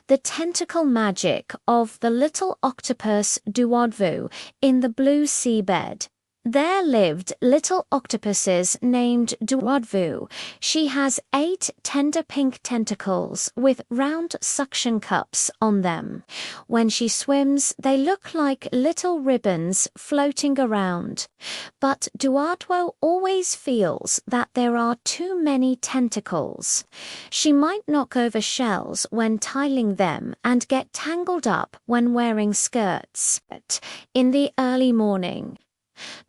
The tentacle magic of the little octopus Duodvu in the blue seabed. There lived little octopuses named Duodvu. She has 8 tender pink tentacles with round suction cups on them. When she swims, they look like little ribbons floating around. But Duodwu always feels that there are too many tentacles. She might knock over shells when tiling them and get tangled up when wearing skirts. In the early morning,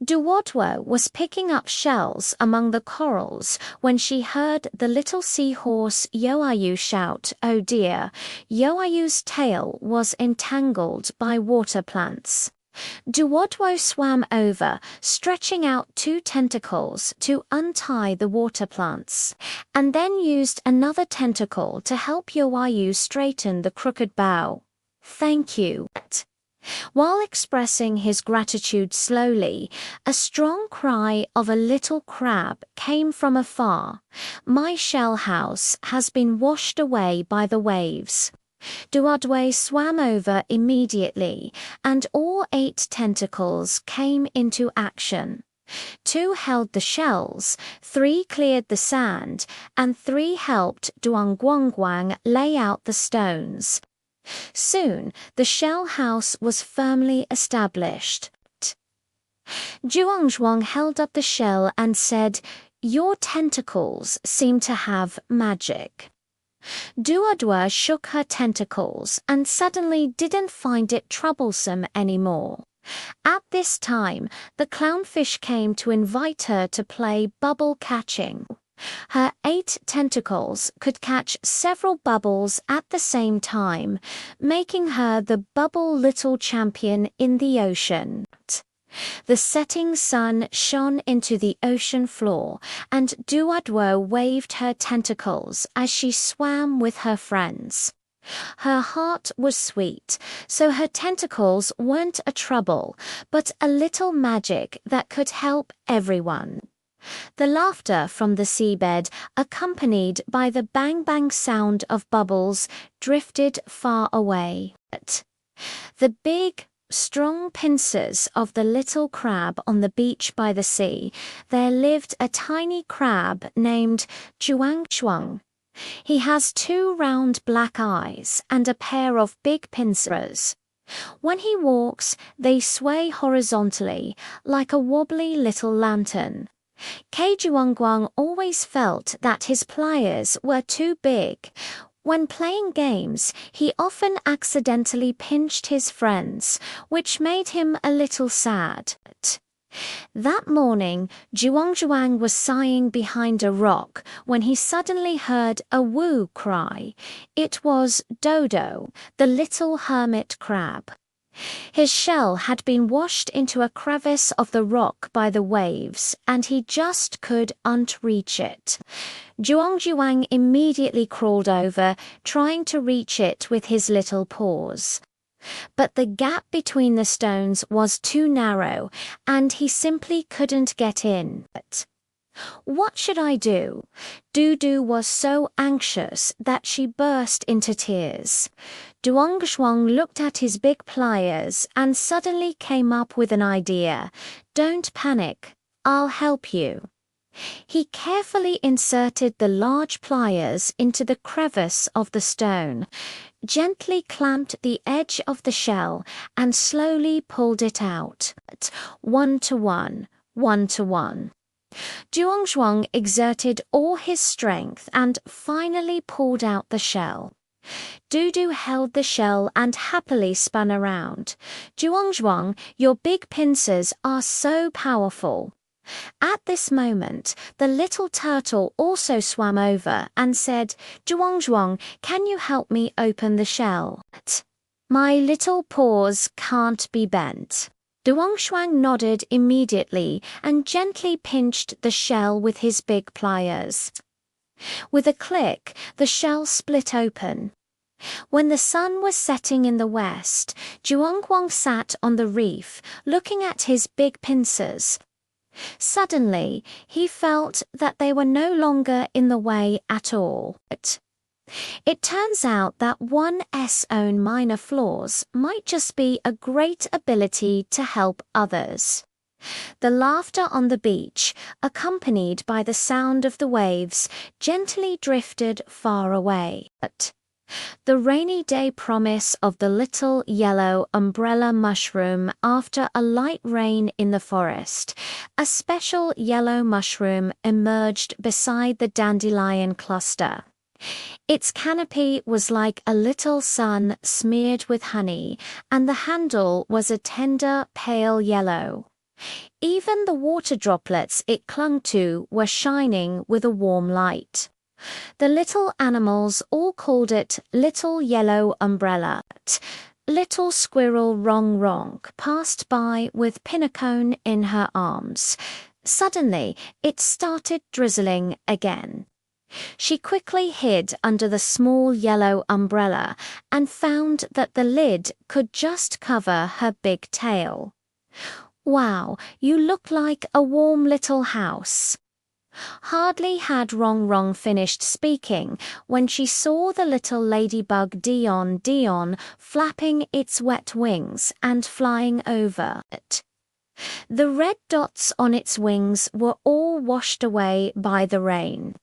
Duodwu was picking up shells among the corals when she heard the little seahorse Yoayu shout, "Oh dear!" Yoayu's tail was entangled by water plants. Duodwu swam over, stretching out 2 tentacles to untie the water plants, and then used another tentacle to help Yoayu straighten the crooked bow. "Thank you." While expressing his gratitude slowly, a strong cry of a little crab came from afar. "My shell house has been washed away by the waves." Duodwu swam over immediately, and all 8 tentacles came into action. 2 held the shells, 3 cleared the sand, and 3 helped Duangguangguang lay out the stones. Soon, the shell house was firmly established. Zhuangzhuang held up the shell and said, "Your tentacles seem to have magic." Duodwu shook her tentacles and suddenly didn't find it troublesome anymore. At this time, the clownfish came to invite her to play bubble catching. Her 8 tentacles could catch several bubbles at the same time, making her the bubble little champion in the ocean. The setting sun shone into the ocean floor, and Duodwu waved her tentacles as she swam with her friends. Her heart was sweet, so her tentacles weren't a trouble, but a little magic that could help everyone. The laughter from the seabed, accompanied by the bang-bang sound of bubbles, drifted far away. The big, strong pincers of the little crab on the beach by the sea, there lived a tiny crab named Zhuangzhuang. He has 2 round black eyes and a pair of big pincers. When he walks, they sway horizontally, like a wobbly little lantern. Zhuangguang always felt that his pliers were too big. When playing games, he often accidentally pinched his friends, which made him a little sad. That morning, Zhuangzhuang was sighing behind a rock when he suddenly heard a woo cry. It was Dodo, the little hermit crab. His shell had been washed into a crevice of the rock by the waves, and he just couldn't reach it. Zhuangzhuang immediately crawled over, trying to reach it with his little paws. But the gap between the stones was too narrow, and he simply couldn't get in. What should I do? Dudu was so anxious that she burst into tears. Duangzhuang looked at his big pliers and suddenly came up with an idea. "Don't panic, I'll help you." He carefully inserted the large pliers into the crevice of the stone, gently clamped the edge of the shell, and slowly pulled it out. 1 to 1, 1 to 1. Zhuangzhuang exerted all his strength and finally pulled out the shell. Dudu held the shell and happily spun around. "Zhuangzhuang, your big pincers are so powerful." At this moment, the little turtle also swam over and said, "Zhuangzhuang, can you help me open the shell?" "My little paws can't be bent." Duangzhuang nodded immediately and gently pinched the shell with his big pliers. With a click, the shell split open. When the sun was setting in the west, Zhuangguang sat on the reef, looking at his big pincers. Suddenly, he felt that they were no longer in the way at all. It turns out that one's own minor flaws might just be a great ability to help others. The laughter on the beach, accompanied by the sound of the waves, gently drifted far away. The rainy day promise of the little yellow umbrella mushroom after a light rain in the forest. A special yellow mushroom emerged beside the dandelion cluster. Its canopy was like a little sun smeared with honey, and the handle was a tender, pale yellow. Even the water droplets it clung to were shining with a warm light. The little animals all called it Little Yellow Umbrella. Little Squirrel Wrong Wrong passed by with Pinnacone in her arms. Suddenly, it started drizzling again. She quickly hid under the small yellow umbrella and found that the lid could just cover her big tail. "Wow, you look like a warm little house." Hardly had Wrong Wrong finished speaking when she saw the little ladybug Dion flapping its wet wings and flying over it. The red dots on its wings were all washed away by the rain.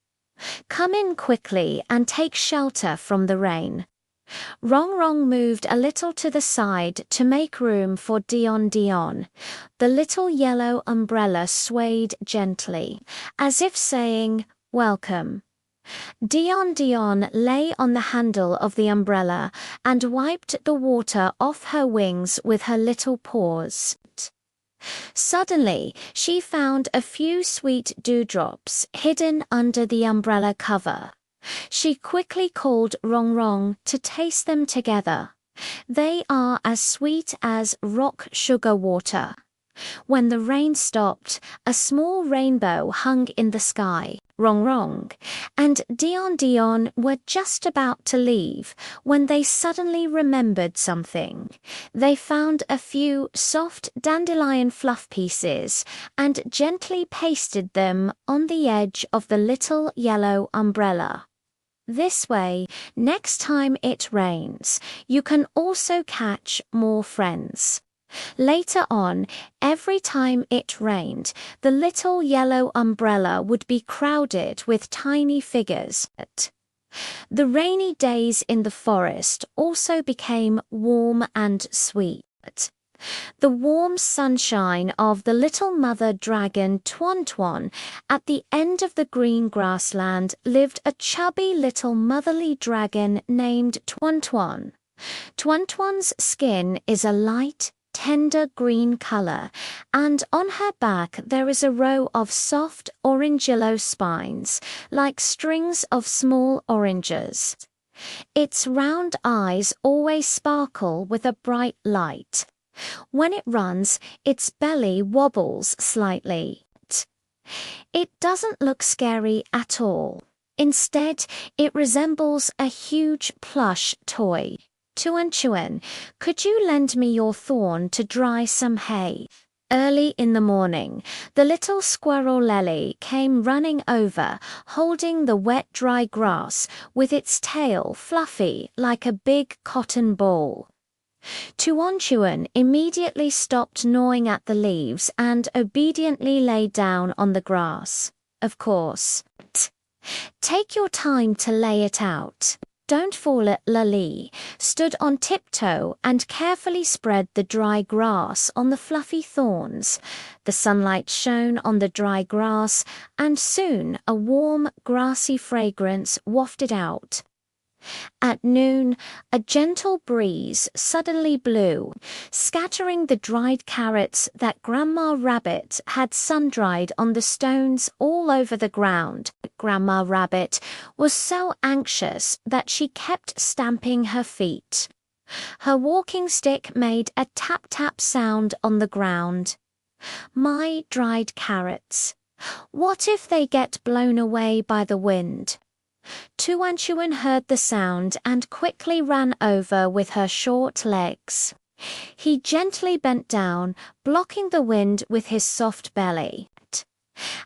"Come in quickly and take shelter from the rain." Wrong Wrong moved a little to the side to make room for Dion. The little yellow umbrella swayed gently, as if saying, "Welcome." Dion lay on the handle of the umbrella and wiped the water off her wings with her little paws. Suddenly, she found a few sweet dewdrops hidden under the umbrella cover. She quickly called Wrong Wrong to taste them together. They are as sweet as rock sugar water. When the rain stopped, a small rainbow hung in the sky. Wrong Wrong and Dion were just about to leave when they suddenly remembered something. They found a few soft dandelion fluff pieces and gently pasted them on the edge of the little yellow umbrella. This way, next time it rains, you can also catch more friends. Later on, every time it rained, the little yellow umbrella would be crowded with tiny figures. The rainy days in the forest also became warm and sweet. The warm sunshine of the little mother dragon Tuan. At the end of the green grassland lived a chubby little motherly dragon named Tuan. Tuan's skin is a light, tender green color, and on her back there is a row of soft orange yellow spines, like strings of small oranges. Its round eyes always sparkle with a bright light. When it runs, its belly wobbles slightly. It doesn't look scary at all. Instead, it resembles a huge plush toy. Tuan, could you lend me your thorn to dry some hay? Early in the morning, the little squirrel Lely came running over, holding the wet dry grass with its tail fluffy like a big cotton ball. Tuan immediately stopped gnawing at the leaves and obediently lay down on the grass. Of course. Take your time to lay it out. Don't fall it. Lily stood on tiptoe and carefully spread the dry grass on the fluffy thorns. The sunlight shone on the dry grass, and soon a warm, grassy fragrance wafted out. At noon, a gentle breeze suddenly blew, scattering the dried carrots that Grandma Rabbit had sun-dried on the stones all over the ground. Grandma Rabbit was so anxious that she kept stamping her feet. Her walking stick made a tap-tap sound on the ground. My dried carrots. What if they get blown away by the wind? Tuan heard the sound and quickly ran over with her short legs. He gently bent down, blocking the wind with his soft belly.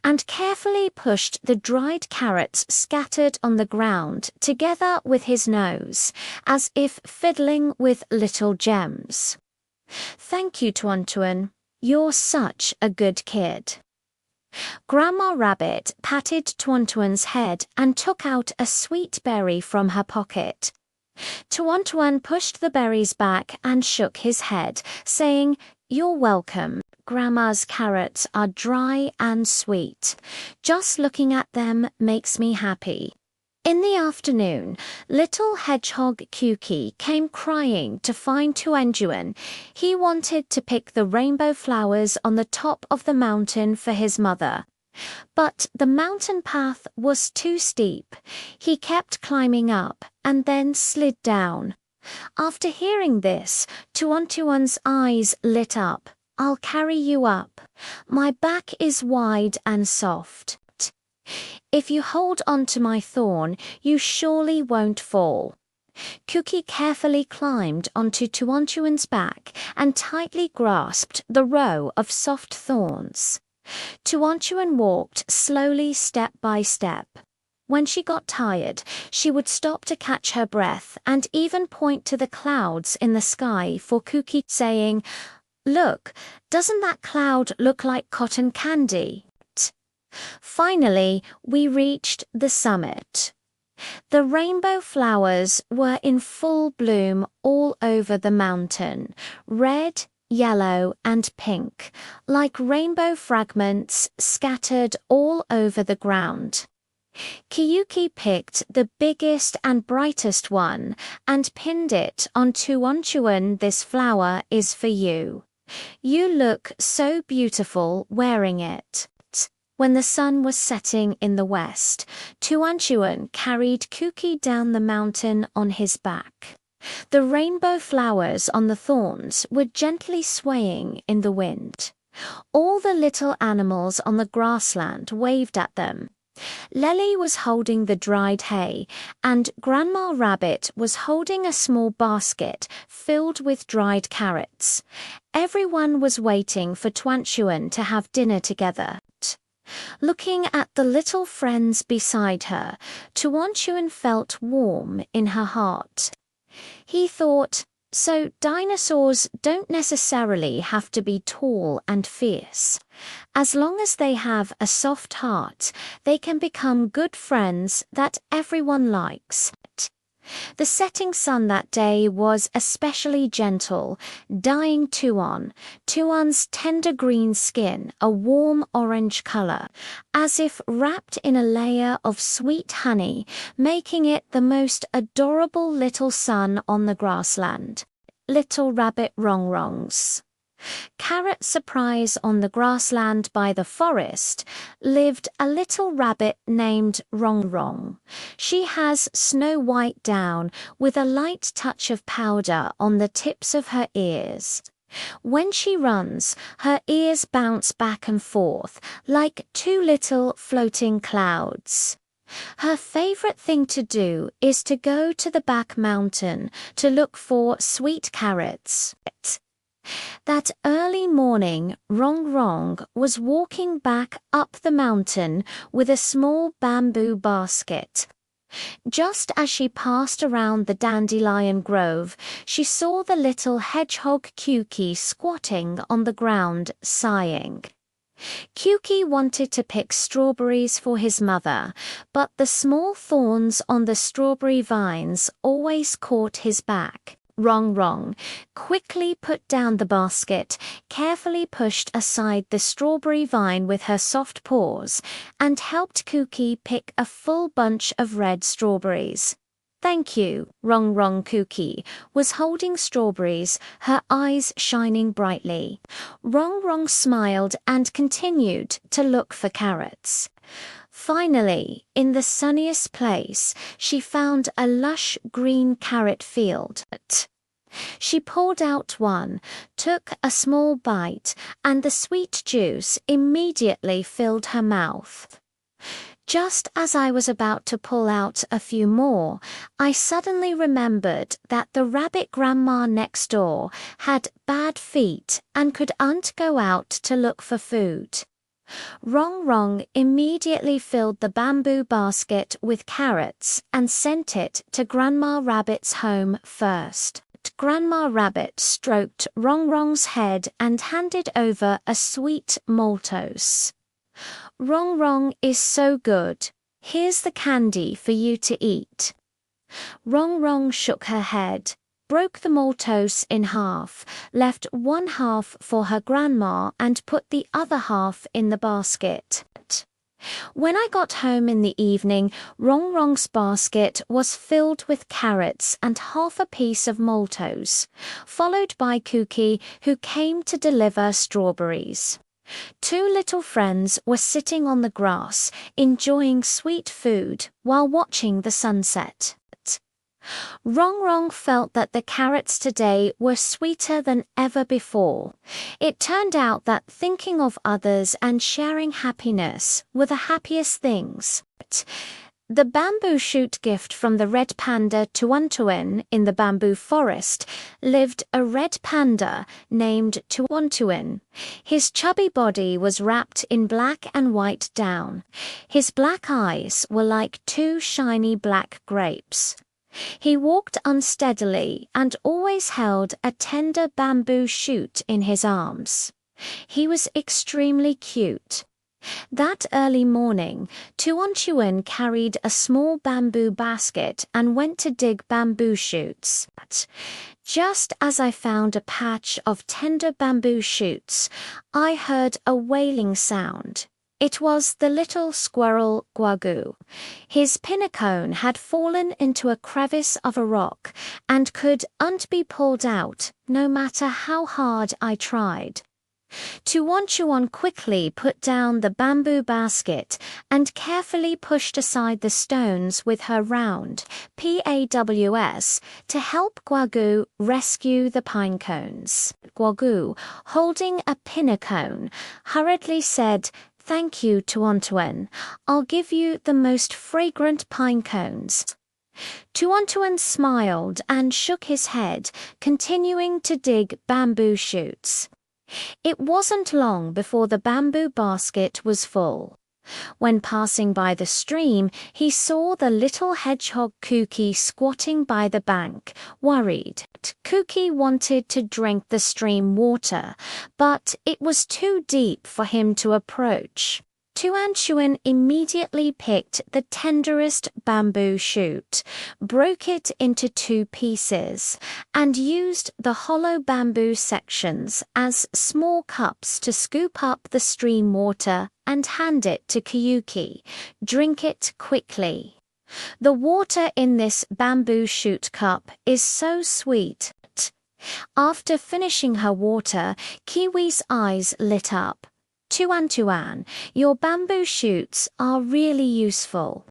and carefully pushed the dried carrots scattered on the ground together with his nose, as if fiddling with little gems. "Thank you, Tuan. You're such a good kid." Grandma Rabbit patted Tuan's head and took out a sweet berry from her pocket. Tuan pushed the berries back and shook his head, saying, "You're welcome. Grandma's carrots are dry and sweet. Just looking at them makes me happy." In the afternoon, little hedgehog Kuki came crying to find Tuan. He wanted to pick the rainbow flowers on the top of the mountain for his mother. But the mountain path was too steep. He kept climbing up and then slid down. After hearing this, Tuan's eyes lit up. "I'll carry you up. My back is wide and soft. If you hold on to my thorn, you surely won't fall." Kuki carefully climbed onto Tuan's back and tightly grasped the row of soft thorns. Tuan walked slowly step by step. When she got tired, she would stop to catch her breath and even point to the clouds in the sky for Kuki, saying, "Look, doesn't that cloud look like cotton candy?" Finally, we reached the summit. The rainbow flowers were in full bloom all over the mountain, red, yellow, and pink, like rainbow fragments scattered all over the ground. Kiyuki picked the biggest and brightest one and pinned it on Tuan. "This flower is for you. You look so beautiful wearing it." When the sun was setting in the west, Tuan carried Kuki down the mountain on his back. The rainbow flowers on the thorns were gently swaying in the wind. All the little animals on the grassland waved at them. Lely was holding the dried hay, and Grandma Rabbit was holding a small basket filled with dried carrots. Everyone was waiting for Tuan to have dinner together. Looking at the little friends beside her, Tuan felt warm in her heart. He thought, so dinosaurs don't necessarily have to be tall and fierce. As long as they have a soft heart, they can become good friends that everyone likes. The setting sun that day was especially gentle, dyeing Tuan's tender green skin a warm orange color, as if wrapped in a layer of sweet honey, making it the most adorable little sun on the grassland. Little rabbit rongs. Carrot surprise on the grassland by the forest lived a little rabbit named Rong. She has snow-white down with a light touch of powder on the tips of her ears. When she runs, her ears bounce back and forth like two little floating clouds. Her favorite thing to do is to go to the back mountain to look for sweet carrots. That early morning, Rong was walking back up the mountain with a small bamboo basket. Just as she passed around the dandelion grove, she saw the little hedgehog Kuki squatting on the ground, sighing. Kuki wanted to pick strawberries for his mother, but the small thorns on the strawberry vines always caught his back. Rong quickly put down the basket, carefully pushed aside the strawberry vine with her soft paws, and helped Kuki pick a full bunch of red strawberries. "Thank you." Rong Kuki was holding strawberries, her eyes shining brightly. Rong smiled and continued to look for carrots. Finally, in the sunniest place, she found a lush green carrot field. She pulled out one, took a small bite, and the sweet juice immediately filled her mouth. Just as I was about to pull out a few more, I suddenly remembered that the rabbit grandma next door had bad feet and couldn't go out to look for food. Rong Rong immediately filled the bamboo basket with carrots and sent it to Grandma Rabbit's home first. Grandma Rabbit stroked Rong Rong's head and handed over a sweet maltose. Rong Rong is so good. Here's the candy for you to eat. Rong Rong shook her head, broke the maltose in half, left one half for her grandma and put the other half in the basket. When I got home in the evening, Rong Rong's basket was filled with carrots and half a piece of maltose, followed by Cookie, who came to deliver strawberries. Two little friends were sitting on the grass, enjoying sweet food while watching the sunset. Rong Rong felt that the carrots today were sweeter than ever before. It turned out that thinking of others and sharing happiness were the happiest things. The bamboo shoot gift from the red panda Tuantuan in the bamboo forest lived a red panda named Tuantuan. His chubby body was wrapped in black and white down. His black eyes were like two shiny black grapes. He walked unsteadily and always held a tender bamboo shoot in his arms. He was extremely cute. That early morning, Tuantuan carried a small bamboo basket and went to dig bamboo shoots. Just as I found a patch of tender bamboo shoots, I heard a wailing sound. It was the little squirrel Guagu. His pinnacone had fallen into a crevice of a rock and couldn't be pulled out, no matter how hard I tried. Tuantuan quickly put down the bamboo basket and carefully pushed aside the stones with her round PAWS to help Guagu rescue the pine cones. Guagu, holding a pinnacone, hurriedly said, "Thank you, Tuantuan. I'll give you the most fragrant pine cones." Tuantuan smiled and shook his head, continuing to dig bamboo shoots. It wasn't long before the bamboo basket was full. When passing by the stream, he saw the little hedgehog Cookie squatting by the bank, worried. Cookie wanted to drink the stream water, but it was too deep for him to approach. Tuantuan immediately picked the tenderest bamboo shoot, broke it into two pieces, and used the hollow bamboo sections as small cups to scoop up the stream water and hand it to Kiyuki. "Drink it quickly. The water in this bamboo shoot cup is so sweet." After finishing her water, Kiwi's eyes lit up. "Tuantuan, your bamboo shoots are really useful."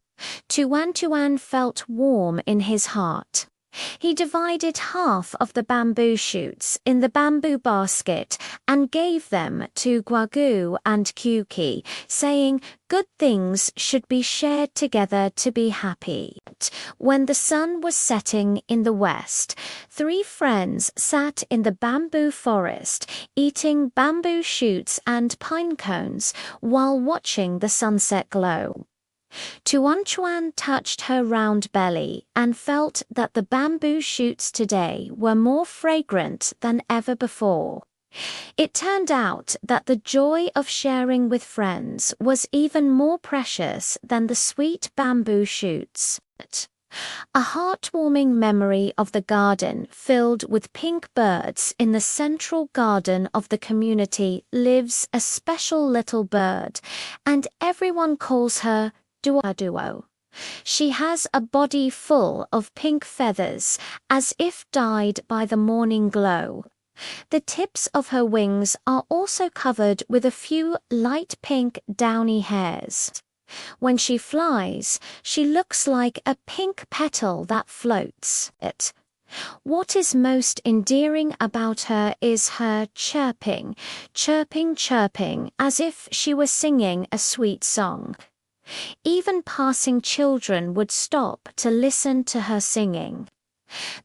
Tuantuan felt warm in his heart. He divided half of the bamboo shoots in the bamboo basket and gave them to Guagu and Kyuki, saying, "Good things should be shared together to be happy." When the sun was setting in the west, three friends sat in the bamboo forest, eating bamboo shoots and pine cones while watching the sunset glow. Tuantuan touched her round belly and felt that the bamboo shoots today were more fragrant than ever before. It turned out that the joy of sharing with friends was even more precious than the sweet bamboo shoots. A heartwarming memory of the garden filled with pink birds in the central garden of the community lives a special little bird, and everyone calls her Duo. She has a body full of pink feathers, as if dyed by the morning glow. The tips of her wings are also covered with a few light pink downy hairs. When she flies, she looks like a pink petal that floats. What is most endearing about her is her chirping, chirping, as if she were singing a sweet song. Even passing children would stop to listen to her singing.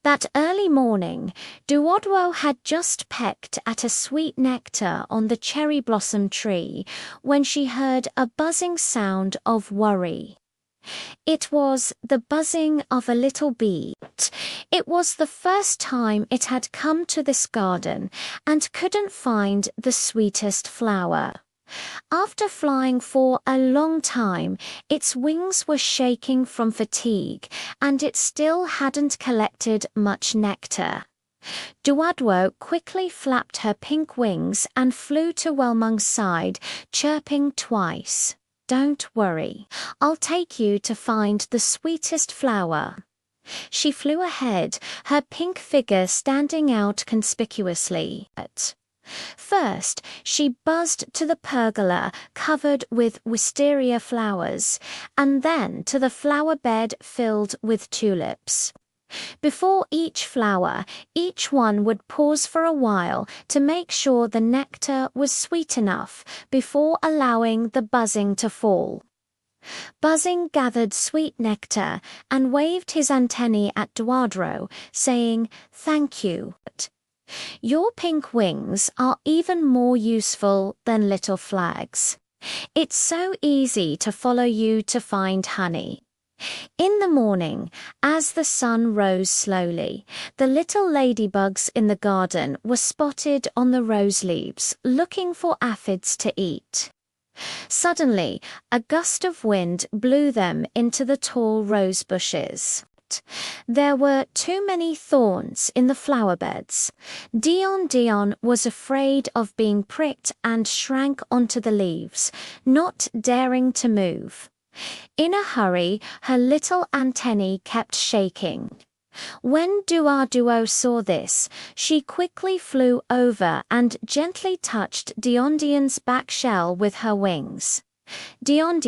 That early morning, Duodwo had just pecked at a sweet nectar on the cherry blossom tree when she heard a buzzing sound of worry. It was the buzzing of a little bee. It was the first time it had come to this garden and couldn't find the sweetest flower. After flying for a long time, its wings were shaking from fatigue, and it still hadn't collected much nectar. Duodwo quickly flapped her pink wings and flew to Wellmung's side, chirping twice. "Don't worry, I'll take you to find the sweetest flower." She flew ahead, her pink figure standing out conspicuously. First, she buzzed to the pergola covered with wisteria flowers, and then to the flower bed filled with tulips. Before each flower, each one would pause for a while to make sure the nectar was sweet enough before allowing the buzzing to fall. Buzzing gathered sweet nectar and waved his antennae at Duodwo, saying, "Thank you. Your pink wings are even more useful than little flags. It's so easy to follow you to find honey." In the morning, as the sun rose slowly, the little ladybugs in the garden were spotted on the rose leaves, looking for aphids to eat. Suddenly, a gust of wind blew them into the tall rose bushes. There were too many thorns in the flower beds. Dion was afraid of being pricked and shrank onto the leaves, not daring to move. In a hurry, her little antennae kept shaking. When Duodwo saw this, she quickly flew over and gently touched Dion's back shell with her wings. "Dion,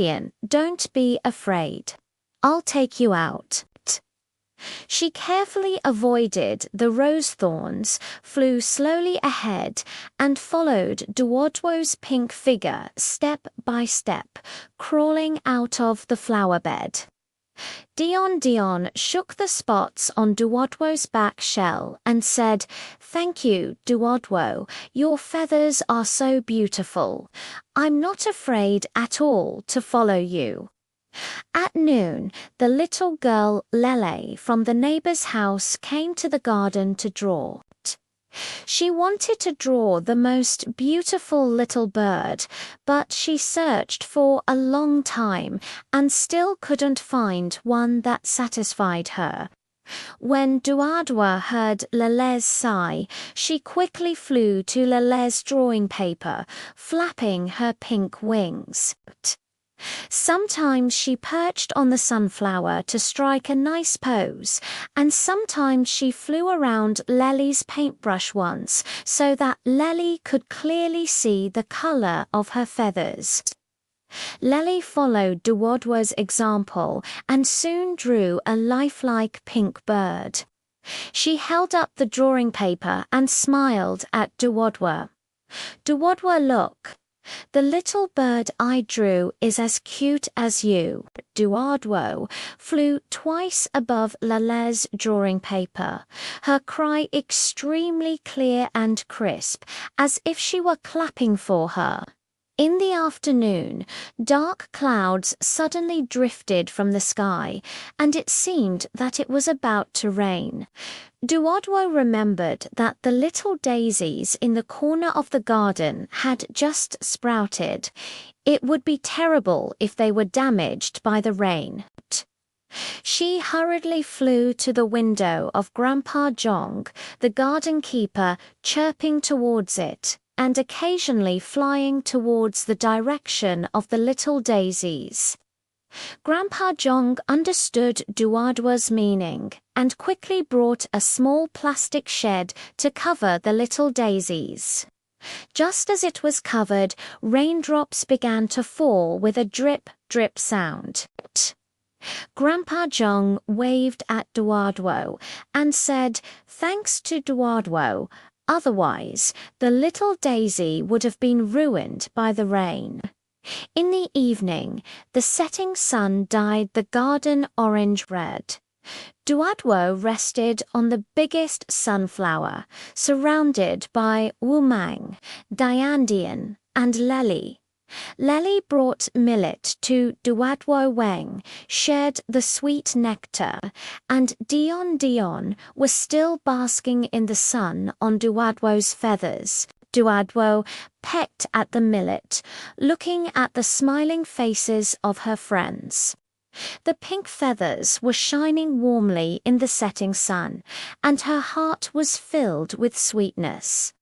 don't be afraid. I'll take you out." She carefully avoided the rose thorns, flew slowly ahead, and followed Duodwo's pink figure step by step, crawling out of the flower bed. Dion shook the spots on Duodwo's back shell and said, "Thank you, Duodwo. Your feathers are so beautiful. I'm not afraid at all to follow you." At noon, the little girl Lele from the neighbor's house came to the garden to draw. She wanted to draw the most beautiful little bird, but she searched for a long time and still couldn't find one that satisfied her. When Duodwo heard Lele's sigh, she quickly flew to Lele's drawing paper, flapping her pink wings. Sometimes she perched on the sunflower to strike a nice pose, and sometimes she flew around Lely's paintbrush once so that Lely could clearly see the color of her feathers. Lely followed Duodwo's example and soon drew a lifelike pink bird. She held up the drawing paper and smiled at Duodwo. "Duodwo, look. The little bird I drew is as cute as you." Duodwo flew twice above Lele's drawing paper, her cry extremely clear and crisp, as if she were clapping for her. In the afternoon, dark clouds suddenly drifted from the sky, and it seemed that it was about to rain. Duodwo remembered that the little daisies in the corner of the garden had just sprouted. It would be terrible if they were damaged by the rain. She hurriedly flew to the window of Grandpa Jong, the garden keeper, chirping towards it, and occasionally flying towards the direction of the little daisies. Grandpa Jong understood Duodwo's meaning and quickly brought a small plastic shed to cover the little daisies. Just as it was covered, raindrops began to fall with a drip, drip sound. Grandpa Jong waved at Duodwo and said, "Thanks to Duodwo. Otherwise, the little daisy would have been ruined by the rain." In the evening, the setting sun dyed the garden orange-red. Duadwo rested on the biggest sunflower, surrounded by Wumang, Diandian, and Lely. Lely brought millet to Duadwo Weng, shared the sweet nectar, and Dion Dion was still basking in the sun on Duadwo's feathers. Duadwo pecked at the millet, looking at the smiling faces of her friends. The pink feathers were shining warmly in the setting sun, and her heart was filled with sweetness.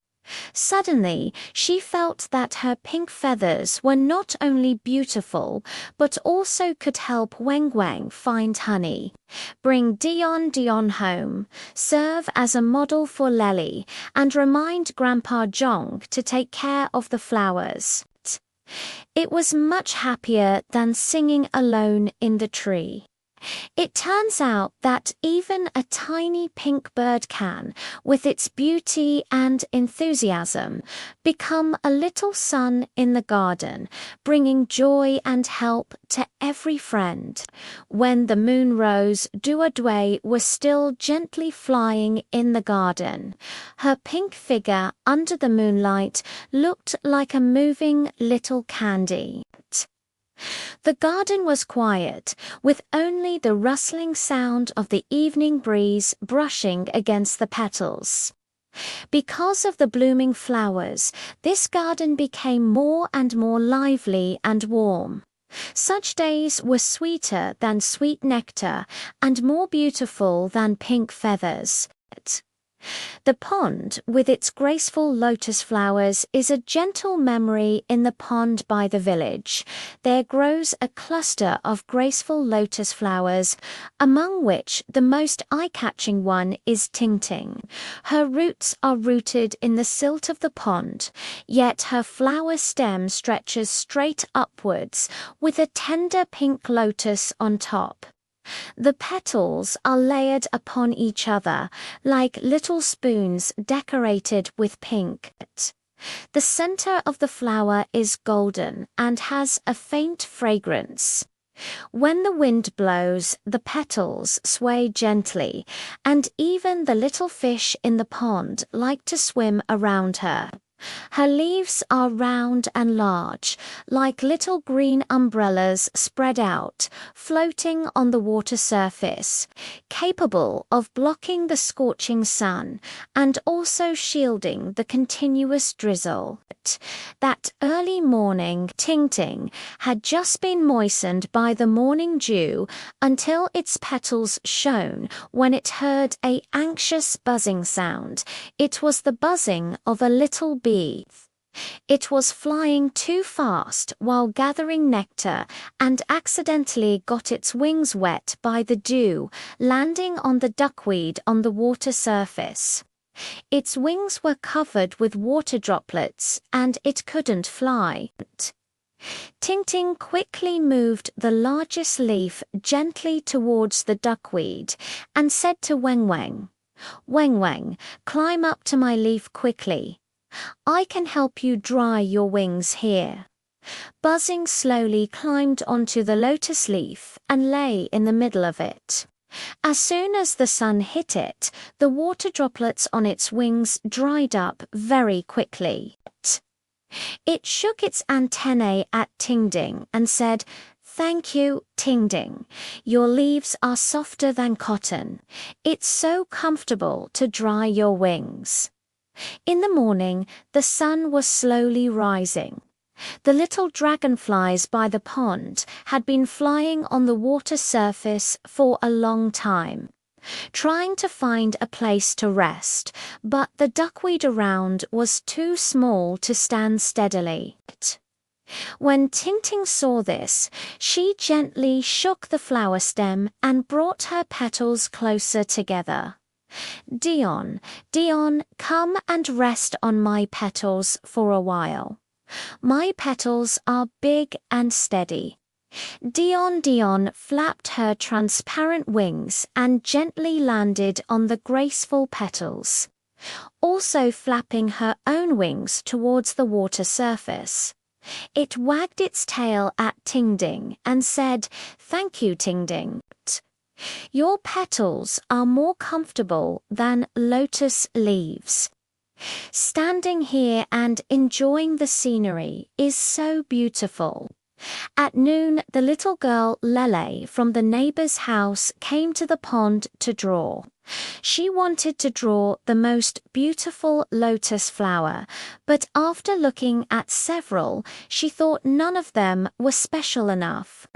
Suddenly, she felt that her pink feathers were not only beautiful, but also could help Weng Weng find honey, bring Dion Dion home, serve as a model for Lely, and remind Grandpa Zhong to take care of the flowers. It was much happier than singing alone in the tree. It turns out that even a tiny pink bird can, with its beauty and enthusiasm, become a little sun in the garden, bringing joy and help to every friend. When the moon rose, Duadwei was still gently flying in the garden. Her pink figure under the moonlight looked like a moving little candy. The garden was quiet, with only the rustling sound of the evening breeze brushing against the petals. Because of the blooming flowers, this garden became more and more lively and warm. Such days were sweeter than sweet nectar and more beautiful than pink feathers. The pond, with its graceful lotus flowers, is a gentle memory. In the pond by the village, there grows a cluster of graceful lotus flowers, among which the most eye-catching one is Ting Ting. Her roots are rooted in the silt of the pond, yet her flower stem stretches straight upwards, with a tender pink lotus on top. The petals are layered upon each other, like little spoons decorated with pink. The center of the flower is golden and has a faint fragrance. When the wind blows, the petals sway gently, and even the little fish in the pond like to swim around her. Her leaves are round and large, like little green umbrellas spread out, floating on the water surface, capable of blocking the scorching sun and also shielding the continuous drizzle. That early morning, Ting Ting had just been moistened by the morning dew until its petals shone when it heard an anxious buzzing sound. It was the buzzing of a little bee. It was flying too fast while gathering nectar and accidentally got its wings wet by the dew, landing on the duckweed on the water surface. Its wings were covered with water droplets and it couldn't fly. Ting Ting quickly moved the largest leaf gently towards the duckweed and said to Weng Weng, "Weng Weng, climb up to my leaf quickly. I can help you dry your wings here." Buzzing slowly climbed onto the lotus leaf and lay in the middle of it. As soon as the sun hit it, the water droplets on its wings dried up very quickly. It shook its antennae at Ting Ting and said, "Thank you, Ting Ting. Your leaves are softer than cotton. It's so comfortable to dry your wings." In the morning, the sun was slowly rising. The little dragonflies by the pond had been flying on the water surface for a long time, trying to find a place to rest, but the duckweed around was too small to stand steadily. When Ting Ting saw this, she gently shook the flower stem and brought her petals closer together. "Dion, Dion, come and rest on my petals for a while. My petals are big and steady." Dion Dion flapped her transparent wings and gently landed on the graceful petals, also flapping her own wings towards the water surface. It wagged its tail at Ting Ting and said, "Thank you, Ting Ting." Your petals are more comfortable than lotus leaves. Standing here and enjoying the scenery is so beautiful. At noon, the little girl Lele from the neighbor's house came to the pond to draw. She wanted to draw the most beautiful lotus flower, but after looking at several, she thought none of them were special enough.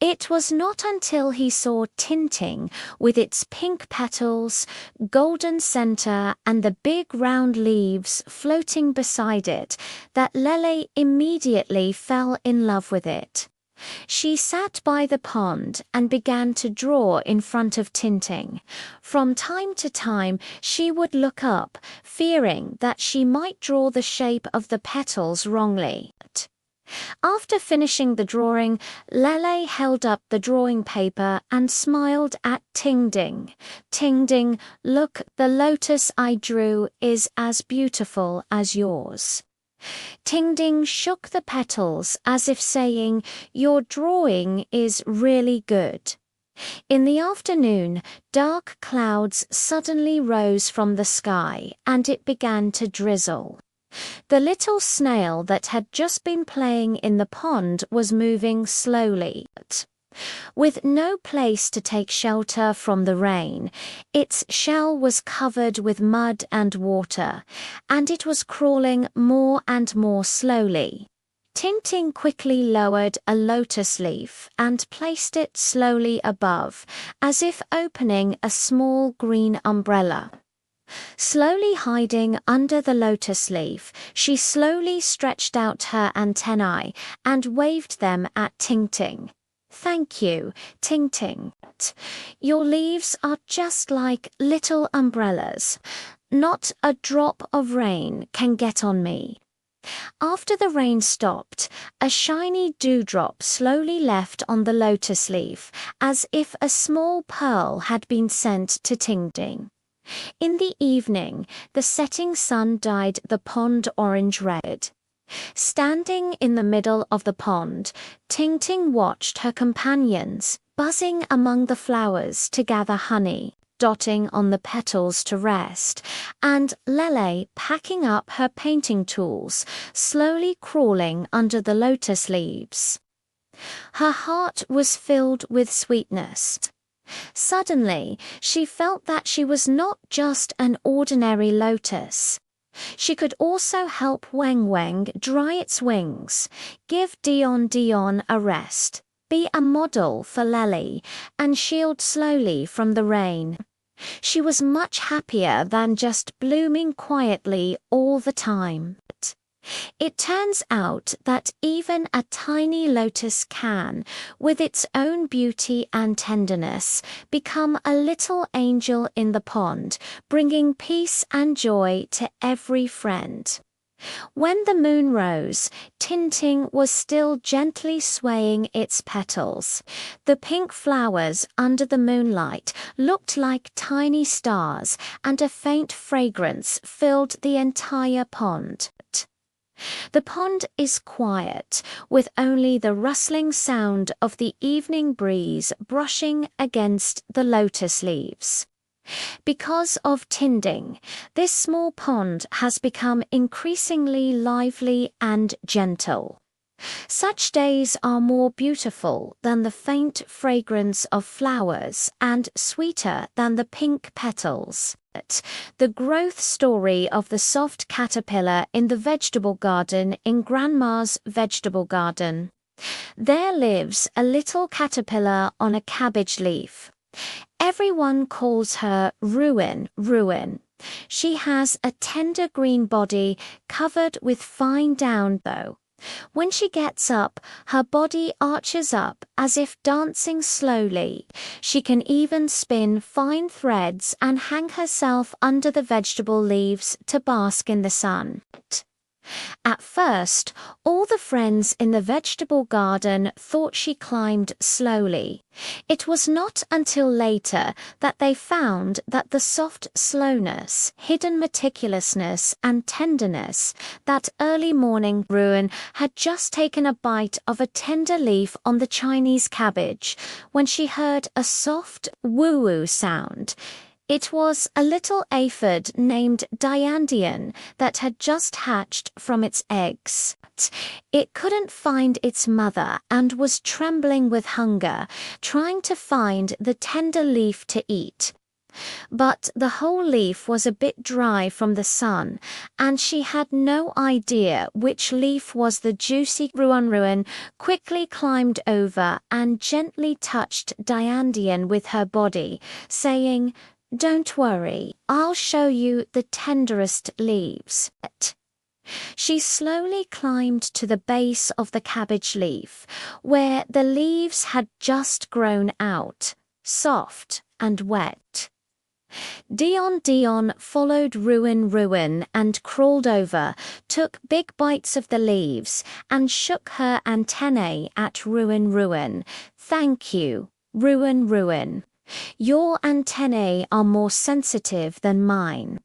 It was not until he saw Tinting with its pink petals, golden center, and the big round leaves floating beside it that Lele immediately fell in love with it. She sat by the pond and began to draw in front of Tinting. From time to time, she would look up, fearing that she might draw the shape of the petals wrongly. After finishing the drawing, Lele held up the drawing paper and smiled at Tinting. Tinting, look, the lotus I drew is as beautiful as yours. Tinting shook the petals as if saying, "Your drawing is really good." In the afternoon, dark clouds suddenly rose from the sky and it began to drizzle. The little snail that had just been playing in the pond was moving slowly. With no place to take shelter from the rain, its shell was covered with mud and water, and it was crawling more and more slowly. Tinting quickly lowered a lotus leaf and placed it slowly above, as if opening a small green umbrella. Slowly hiding under the lotus leaf, she slowly stretched out her antennae and waved them at Tinting. "Thank you, Tinting. Your leaves are just like little umbrellas. Not a drop of rain can get on me." After the rain stopped, a shiny dewdrop slowly left on the lotus leaf, as if a small pearl had been sent to Tinting. In the evening, the setting sun dyed the pond orange red. Standing in the middle of the pond, Tinting watched her companions buzzing among the flowers to gather honey, dotting on the petals to rest, and Lele packing up her painting tools, slowly crawling under the lotus leaves. Her heart was filled with sweetness. Suddenly, she felt that she was not just an ordinary lotus. She could also help Weng Weng dry its wings, give Dion Dion a rest, be a model for Lele, and shield slowly from the rain. She was much happier than just blooming quietly all the time. It turns out that even a tiny lotus can, with its own beauty and tenderness, become a little angel in the pond, bringing peace and joy to every friend. When the moon rose, Tinting was still gently swaying its petals. The pink flowers under the moonlight looked like tiny stars, and a faint fragrance filled the entire pond. The pond is quiet, with only the rustling sound of the evening breeze brushing against the lotus leaves. Because of Tinting, this small pond has become increasingly lively and gentle. Such days are more beautiful than the faint fragrance of flowers and sweeter than the pink petals. The growth story of the soft caterpillar in the vegetable garden in Grandma's vegetable garden. There lives a little caterpillar on a cabbage leaf. Everyone calls her Ruin, Ruin. She has a tender green body covered with fine down though. When she gets up, her body arches up as if dancing slowly. She can even spin fine threads and hang herself under the vegetable leaves to bask in the sun. At first, all the friends in the vegetable garden thought she climbed slowly. It was not until later that they found that the soft slowness, hidden meticulousness, and tenderness that early morning ruin had just taken a bite of a tender leaf on the Chinese cabbage when she heard a soft woo-woo sound. It was a little aphid named Diandian that had just hatched from its eggs. It couldn't find its mother and was trembling with hunger, trying to find the tender leaf to eat. But the whole leaf was a bit dry from the sun, and she had no idea which leaf was the juicy. Ruan quickly climbed over and gently touched Diandian with her body, saying, "Don't worry, I'll show you the tenderest leaves." She slowly climbed to the base of the cabbage leaf, where the leaves had just grown out, soft and wet. Dion followed Ruin and crawled over, took big bites of the leaves, and shook her antennae at Ruin. "Thank you, Ruin. Your antennae are more sensitive than mine.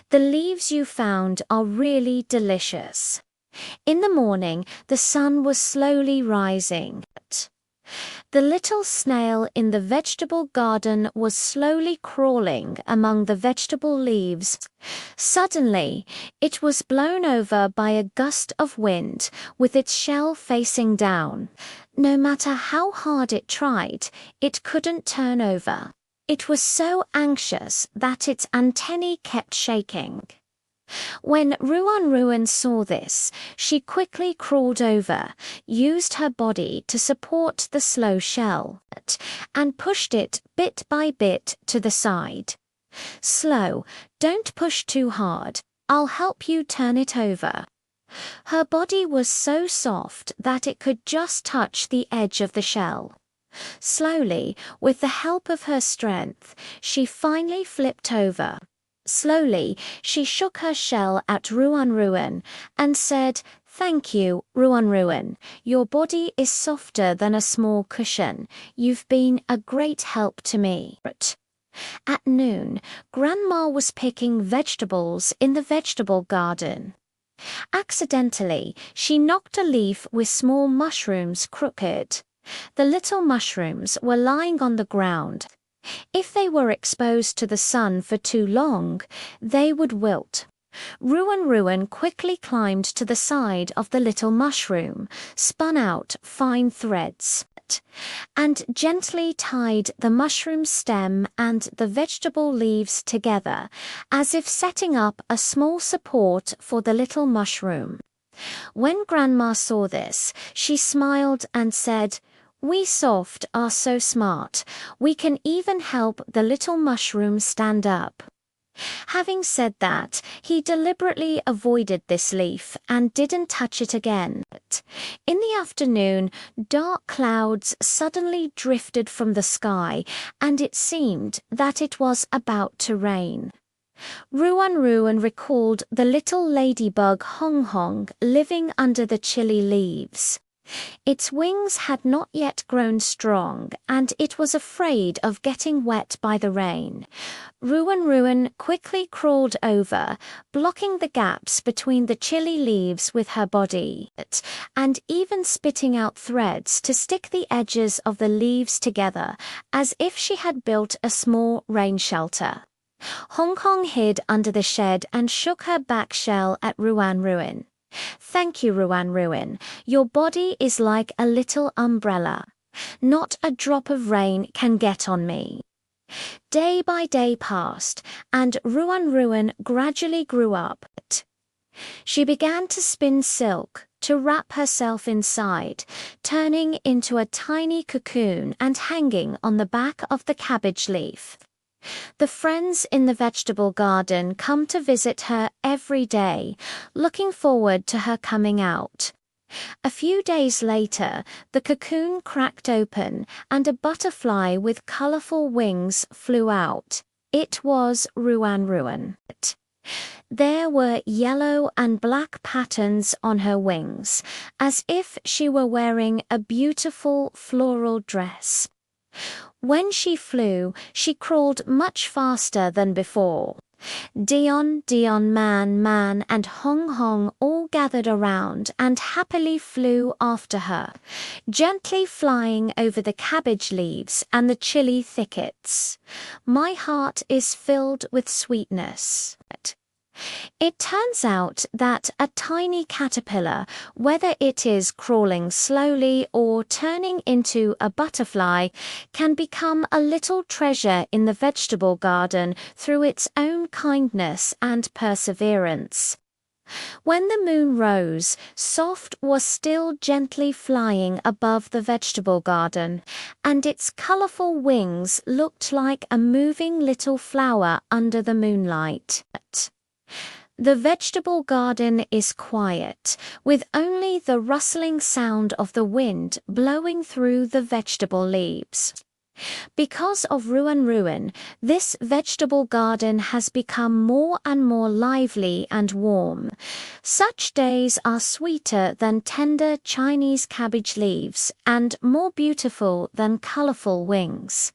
The leaves you found are really delicious." In the morning, the sun was slowly rising. The little snail in the vegetable garden was slowly crawling among the vegetable leaves. Suddenly, it was blown over by a gust of wind, with its shell facing down. No matter how hard it tried, it couldn't turn over. It was so anxious that its antennae kept shaking. When Ruin saw this, she quickly crawled over, used her body to support the slow shell, and pushed it bit by bit to the side. "Slow, don't push too hard. I'll help you turn it over." Her body was so soft that it could just touch the edge of the shell. Slowly, with the help of her strength, she finally flipped over. Slowly, she shook her shell at Ruin and said, "Thank you, Ruin. Your body is softer than a small cushion. You've been a great help to me." At noon, Grandma was picking vegetables in the vegetable garden. Accidentally, she knocked a leaf with small mushrooms crooked. The little mushrooms were lying on the ground. If they were exposed to the sun for too long, they would wilt. Ruin quickly climbed to the side of the little mushroom, spun out fine threads, and gently tied the mushroom stem and the vegetable leaves together, as if setting up a small support for the little mushroom. When Grandma saw this, she smiled and said, "We soft are so smart. We can even help the little mushroom stand up." Having said that, he deliberately avoided this leaf and didn't touch it again. In the afternoon, dark clouds suddenly drifted from the sky, and it seemed that it was about to rain. Ruin recalled the little ladybug Hong living under the chilly leaves. Its wings had not yet grown strong, and it was afraid of getting wet by the rain. Ruin quickly crawled over, blocking the gaps between the chilly leaves with her body, and even spitting out threads to stick the edges of the leaves together, as if she had built a small rain shelter. Hong hid under the shed and shook her back shell at Ruin. "Thank you, Ruin. Your body is like a little umbrella. Not a drop of rain can get on me." Day by day passed, and Ruin gradually grew up. She began to spin silk, to wrap herself inside, turning into a tiny cocoon and hanging on the back of the cabbage leaf. The friends in the vegetable garden come to visit her every day, looking forward to her coming out. A few days later, the cocoon cracked open and a butterfly with colorful wings flew out. It was Ruin. There were yellow and black patterns on her wings, as if she were wearing a beautiful floral dress. When she flew, she crawled much faster than before. Dion, Man, and Hong Hong all gathered around and happily flew after her, gently flying over the cabbage leaves and the chilly thickets. My heart is filled with sweetness. It turns out that a tiny caterpillar, whether it is crawling slowly or turning into a butterfly, can become a little treasure in the vegetable garden through its own kindness and perseverance. When the moon rose, Soft was still gently flying above the vegetable garden, and its colorful wings looked like a moving little flower under the moonlight. The vegetable garden is quiet, with only the rustling sound of the wind blowing through the vegetable leaves. Because of Ruan, this vegetable garden has become more and more lively and warm. Such days are sweeter than tender Chinese cabbage leaves and more beautiful than colorful wings.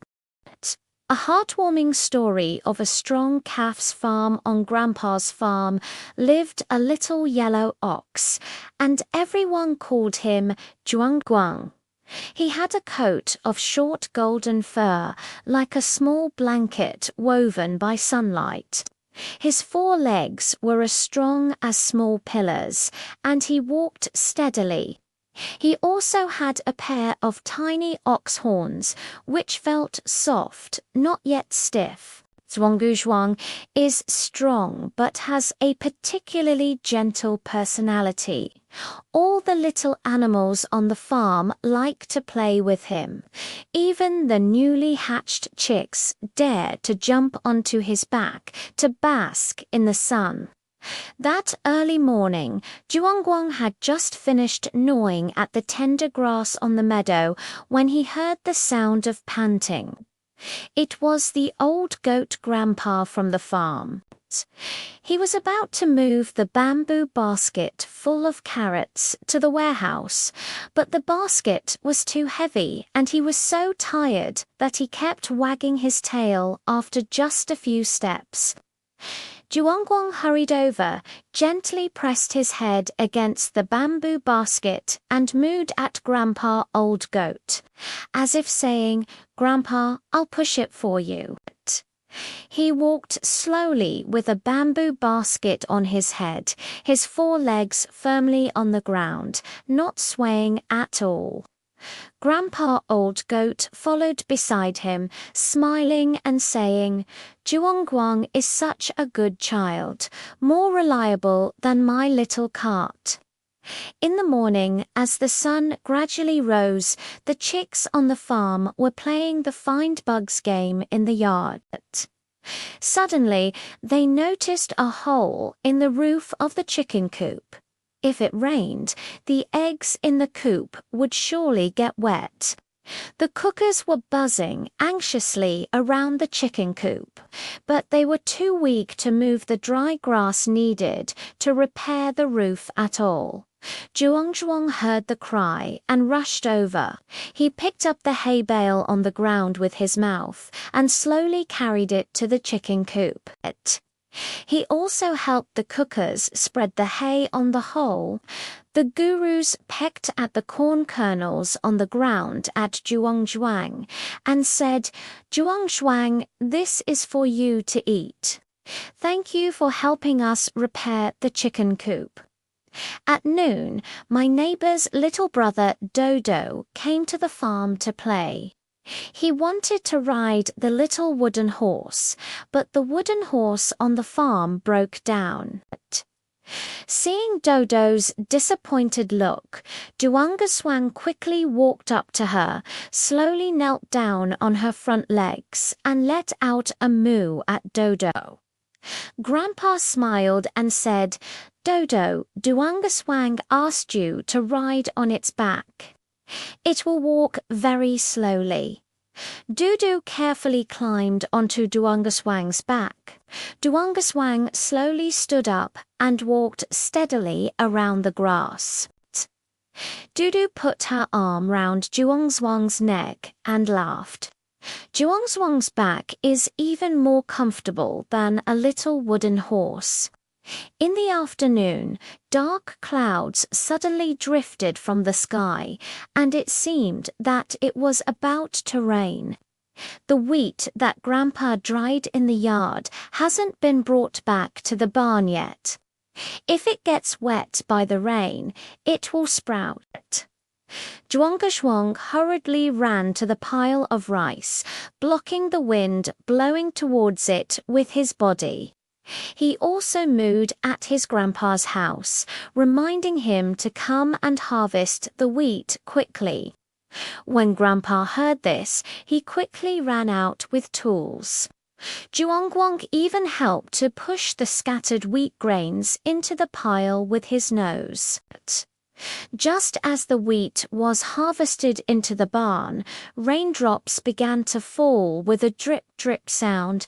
A heartwarming story of a strong calf's farm on Grandpa's farm lived a little yellow ox, and everyone called him Zhuangguang. He had a coat of short golden fur, like a small blanket woven by sunlight. His 4 legs were as strong as small pillars, and he walked steadily. He also had a pair of tiny ox horns, which felt soft, not yet stiff. Zhuangguang is strong but has a particularly gentle personality. All the little animals on the farm like to play with him. Even the newly hatched chicks dare to jump onto his back to bask in the sun. That early morning, Zhuangguang had just finished gnawing at the tender grass on the meadow when he heard the sound of panting. It was the old goat Grandpa from the farm. He was about to move the bamboo basket full of carrots to the warehouse, but the basket was too heavy and he was so tired that he kept wagging his tail after just a few steps. Zhuangguang hurried over, gently pressed his head against the bamboo basket and mooed at Grandpa Old Goat, as if saying, "Grandpa, I'll push it for you." He walked slowly with a bamboo basket on his head, his 4 legs firmly on the ground, not swaying at all. Grandpa Old Goat followed beside him, smiling and saying, "Zhuangguang is such a good child, more reliable than my little cart." In the morning, as the sun gradually rose, the chicks on the farm were playing the Find Bugs game in the yard. Suddenly, they noticed a hole in the roof of the chicken coop. If it rained, the eggs in the coop would surely get wet. The cookers were buzzing anxiously around the chicken coop, but they were too weak to move the dry grass needed to repair the roof at all. Zhuangguang heard the cry and rushed over. He picked up the hay bale on the ground with his mouth and slowly carried it to the chicken coop. He also helped the cookers spread the hay on the hole. The gurus pecked at the corn kernels on the ground at Zhuangguang and said, "Zhuangguang, this is for you to eat. Thank you for helping us repair the chicken coop." At noon, my neighbor's little brother Dodo came to the farm to play. He wanted to ride the little wooden horse, but the wooden horse on the farm broke down. Seeing Dodo's disappointed look, Zhuangguang quickly walked up to her, slowly knelt down on her front legs, and let out a moo at Dodo. Grandpa smiled and said, "Dodo, Zhuangguang asked you to ride on its back. It will walk very slowly. Dudu carefully climbed onto Duangaswang's back. Duangaswang slowly stood up and walked steadily around the grass. Dudu put her arm round Duangswang's neck and laughed. Duangswang's back is even more comfortable than a little wooden horse. In the afternoon, dark clouds suddenly drifted from the sky, and it seemed that it was about to rain. The wheat that Grandpa dried in the yard hasn't been brought back to the barn yet. If it gets wet by the rain, it will sprout. Zhuanggeshuang hurriedly ran to the pile of rice, blocking the wind blowing towards it with his body. He also mooed at his grandpa's house, reminding him to come and harvest the wheat quickly. When Grandpa heard this, he quickly ran out with tools. Zhuangguang even helped to push the scattered wheat grains into the pile with his nose. Just as the wheat was harvested into the barn, raindrops began to fall with a drip-drip sound.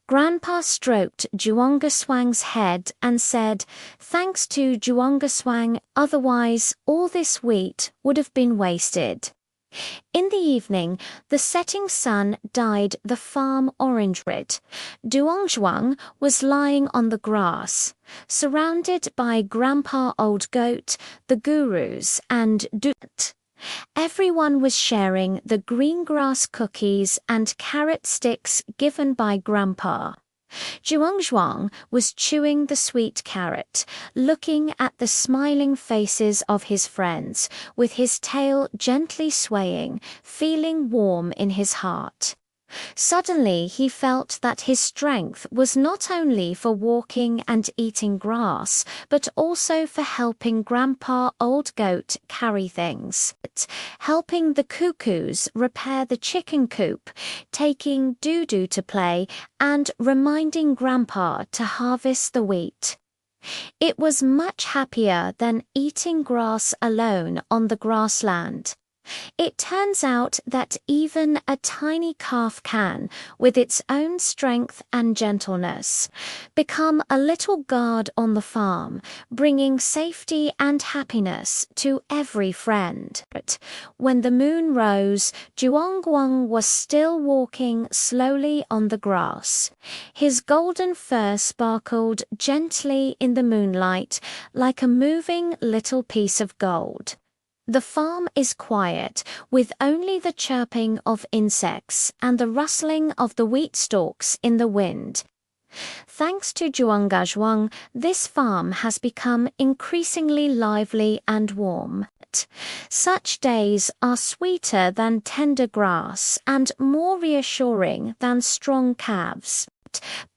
Grandpa stroked Zhuanggeswang's head and said, "Thanks to Zhuanggeswang, otherwise all this wheat would have been wasted." In the evening, the setting sun dyed the farm orange red. Duangshuang was lying on the grass, surrounded by Grandpa Old Goat, the gurus, and Dut. Everyone was sharing the green grass cookies and carrot sticks given by Grandpa. Zhuangzhuang was chewing the sweet carrot, looking at the smiling faces of his friends, with his tail gently swaying, feeling warm in his heart. Suddenly he felt that his strength was not only for walking and eating grass, but also for helping Grandpa Old Goat carry things, helping the cuckoos repair the chicken coop, taking Dudu to play, and reminding Grandpa to harvest the wheat. It was much happier than eating grass alone on the grassland. It turns out that even a tiny calf can, with its own strength and gentleness, become a little guard on the farm, bringing safety and happiness to every friend. When the moon rose, Zhuangguang was still walking slowly on the grass. His golden fur sparkled gently in the moonlight like a moving little piece of gold. The farm is quiet, with only the chirping of insects and the rustling of the wheat stalks in the wind. Thanks to Zhuanggeshuang, this farm has become increasingly lively and warm. Such days are sweeter than tender grass and more reassuring than strong calves.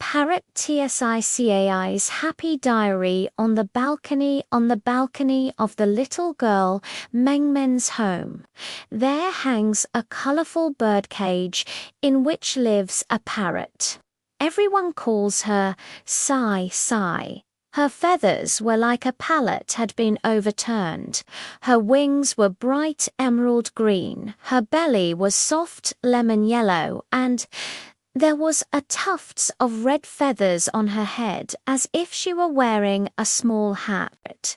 Parrot Tsicai's happy diary on the balcony of the little girl Mengmen's home. There hangs a colorful bird cage in which lives a parrot. Everyone calls her Sai Sai. Her feathers were like a pallet had been overturned. Her wings were bright emerald green. Her belly was soft lemon yellow, and there was a tuft of red feathers on her head, as if she were wearing a small hat.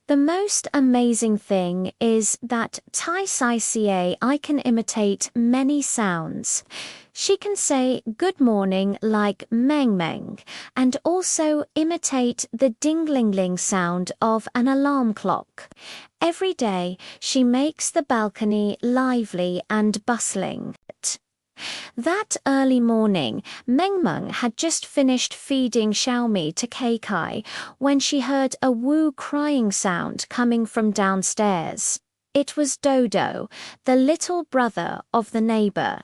The most amazing thing is that Tsicai can imitate many sounds. She can say good morning like meng meng, and also imitate the ding-ling-ling sound of an alarm clock. Every day she makes the balcony lively and bustling. That early morning, Mengmeng had just finished feeding Xiaomi to Keikai when she heard a woo crying sound coming from downstairs. It was Dodo, the little brother of the neighbor.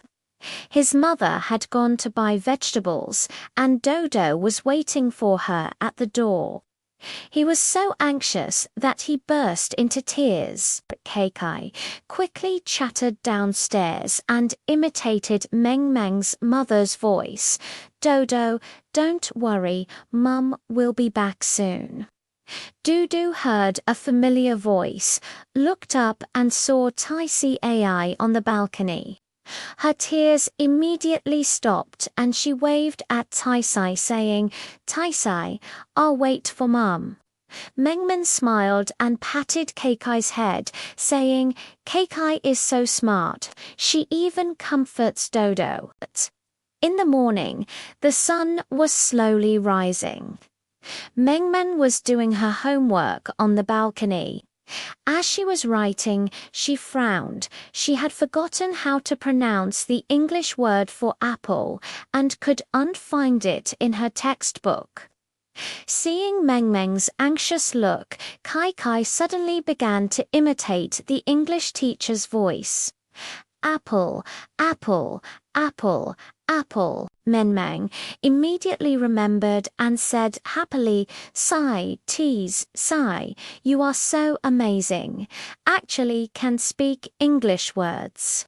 His mother had gone to buy vegetables, and Dodo was waiting for her at the door. He was so anxious that he burst into tears. But Keikai quickly chattered downstairs and imitated Meng Meng's mother's voice. "Dodo, don't worry, Mum will be back soon." Dudu heard a familiar voice, looked up and saw Taisi AI on the balcony. Her tears immediately stopped and she waved at Tai-Sai saying, Tai-Sai, I'll wait for Mum. Mengmen smiled and patted Keikai's head, saying, Keikai is so smart, she even comforts Dodo. In the morning, the sun was slowly rising. Mengmen was doing her homework on the balcony. As she was writing, she frowned. She had forgotten how to pronounce the English word for apple and could unfind it in her textbook. Seeing Mengmeng's anxious look, Kai suddenly began to imitate the English teacher's voice. Apple, apple, apple, apple. Mengmeng immediately remembered and said happily, Sai, tease, Sai, you are so amazing. Actually can speak English words.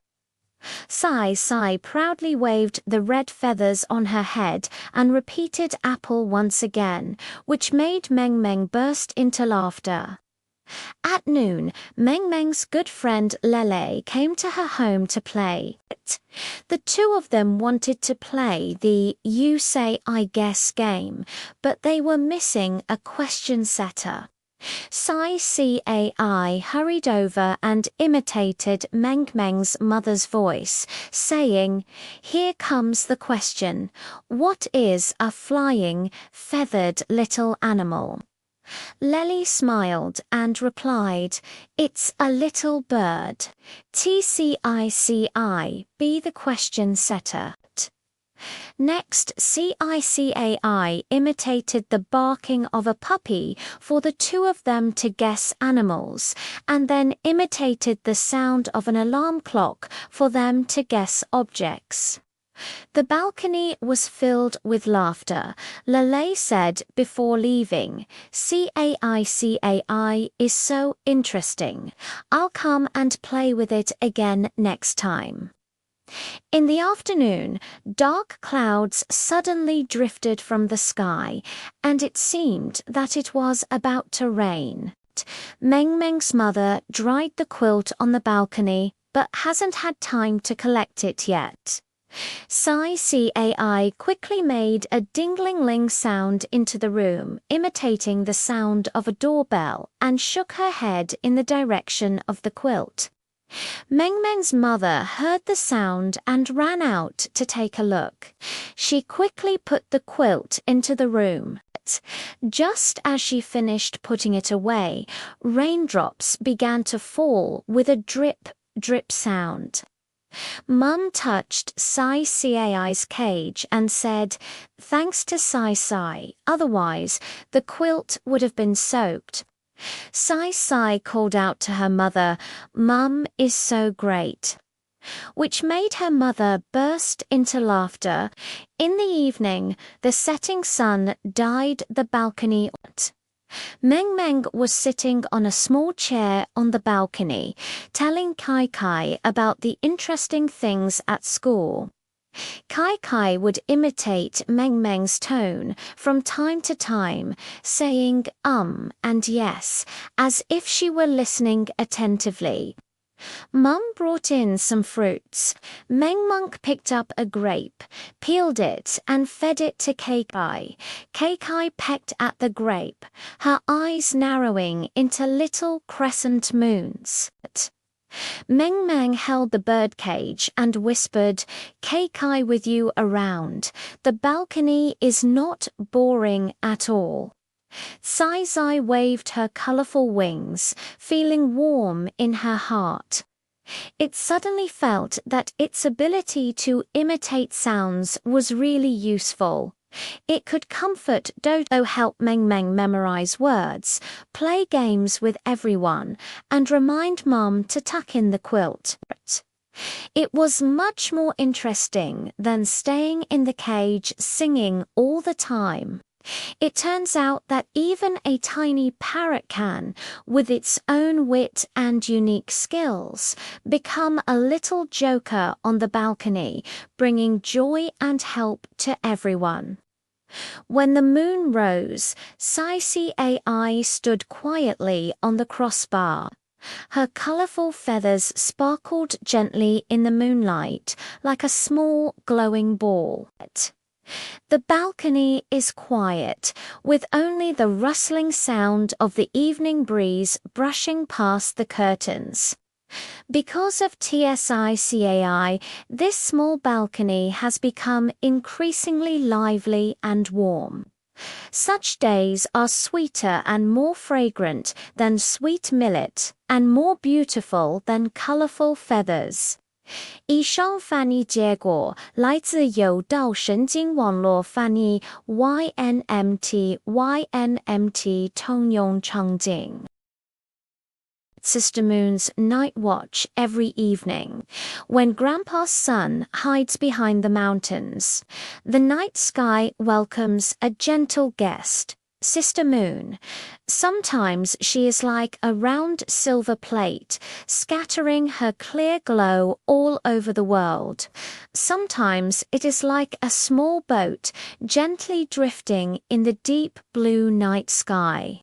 Sai proudly waved the red feathers on her head and repeated apple once again, which made Mengmeng burst into laughter. At noon, Mengmeng's good friend Lele came to her home to play. The two of them wanted to play the You Say I Guess game, but they were missing a question setter. Cai hurried over and imitated Mengmeng's mother's voice, saying, Here comes the question. What is a flying, feathered little animal? Lely smiled and replied, It's a little bird. TCICI, be the question setter. Next, CICAI imitated the barking of a puppy for the two of them to guess animals, and then imitated the sound of an alarm clock for them to guess objects. The balcony was filled with laughter. Lele said before leaving, CAICAI is so interesting. I'll come and play with it again next time. In the afternoon, dark clouds suddenly drifted from the sky, and it seemed that it was about to rain. Mengmeng's mother dried the quilt on the balcony, but hasn't had time to collect it yet. Cai quickly made a ding-ling-ling sound into the room, imitating the sound of a doorbell, and shook her head in the direction of the quilt. Mengmeng's mother heard the sound and ran out to take a look. She quickly put the quilt into the room. Just as she finished putting it away, raindrops began to fall with a drip, drip sound. Mum touched Cai's cage and said, Thanks to Sai, otherwise the quilt would have been soaked. Sai called out to her mother, Mum is so great, which made her mother burst into laughter. In the evening, the setting sun dyed the balcony. Mengmeng was sitting on a small chair on the balcony, telling Kai about the interesting things at school. Kai would imitate Mengmeng's tone from time to time, saying and yes, as if she were listening attentively. Mum brought in some fruits. Mengmeng picked up a grape, peeled it, and fed it to Kai. Kai pecked at the grape, her eyes narrowing into little crescent moons. Mengmeng held the birdcage and whispered, Kai with you around. The balcony is not boring at all. Sai waved her colorful wings, feeling warm in her heart. It suddenly felt that its ability to imitate sounds was really useful. It could comfort Dodo, help Mengmeng memorize words, play games with everyone, and remind Mum to tuck in the quilt. It was much more interesting than staying in the cage singing all the time. It turns out that even a tiny parrot can, with its own wit and unique skills, become a little joker on the balcony, bringing joy and help to everyone. When the moon rose, Cai stood quietly on the crossbar. Her colorful feathers sparkled gently in the moonlight like a small glowing ball. The balcony is quiet, with only the rustling sound of the evening breeze brushing past the curtains. Because of TSICAI, this small balcony has become increasingly lively and warm. Such days are sweeter and more fragrant than sweet millet, and more beautiful than colorful feathers. 以上翻译结果来自有道神经网络翻译 YNMT 通用场景。Sister Moon's night watch every evening. When Grandpa's sun hides behind the mountains, the night sky welcomes a gentle guest, Sister Moon. Sometimes she is like a round silver plate, scattering her clear glow all over the world. Sometimes it is like a small boat gently drifting in the deep blue night sky.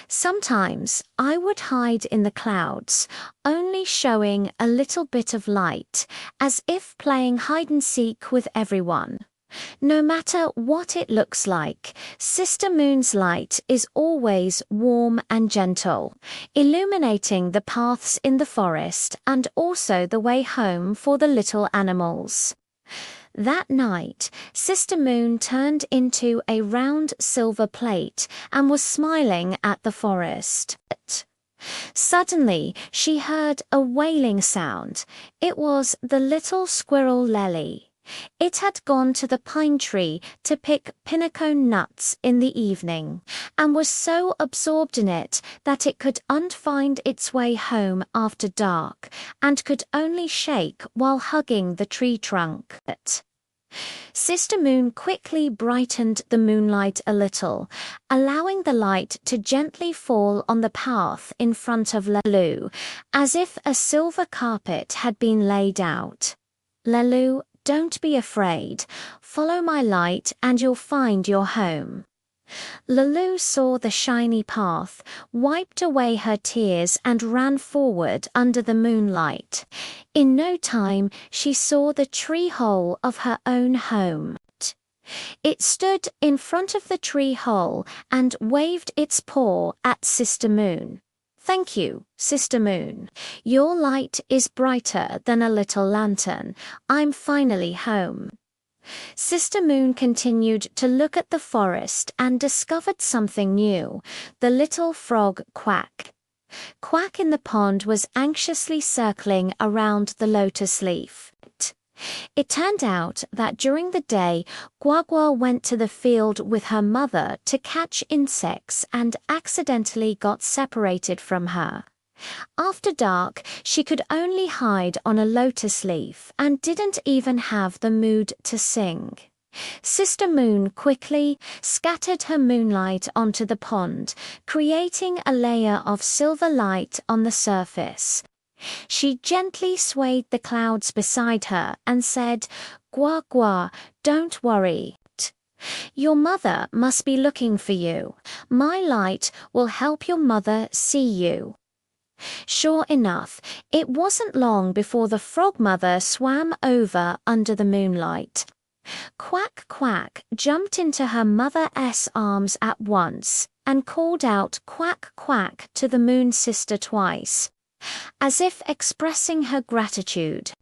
Sometimes I would hide in the clouds, only showing a little bit of light, as if playing hide-and-seek with everyone. No matter what it looks like, Sister Moon's light is always warm and gentle, illuminating the paths in the forest and also the way home for the little animals. That night, Sister Moon turned into a round silver plate and was smiling at the forest. Suddenly, she heard a wailing sound. It was the little squirrel Lely. It had gone to the pine tree to pick pinnacle nuts in the evening, and was so absorbed in it that it could not find its way home after dark, and could only shake while hugging the tree trunk. Sister Moon quickly brightened the moonlight a little, allowing the light to gently fall on the path in front of Lelu, as if a silver carpet had been laid out. Lelu, don't be afraid. Follow my light and you'll find your home. Lulu saw the shiny path, wiped away her tears and ran forward under the moonlight. In no time, she saw the tree hole of her own home. It stood in front of the tree hole and waved its paw at Sister Moon. Thank you, Sister Moon. Your light is brighter than a little lantern. I'm finally home. Sister Moon continued to look at the forest and discovered something new. The little frog Quack. Quack in the pond was anxiously circling around the lotus leaf. It turned out that during the day, Guagua went to the field with her mother to catch insects and accidentally got separated from her. After dark, she could only hide on a lotus leaf and didn't even have the mood to sing. Sister Moon quickly scattered her moonlight onto the pond, creating a layer of silver light on the surface. She gently swayed the clouds beside her and said, "Gua Gua, don't worry. Your mother must be looking for you. My light will help your mother see you." Sure enough, it wasn't long before the frog mother swam over under the moonlight. Quack Quack jumped into her mother's arms at once and called out "Quack Quack" to the moon sister twice, as if expressing her gratitude.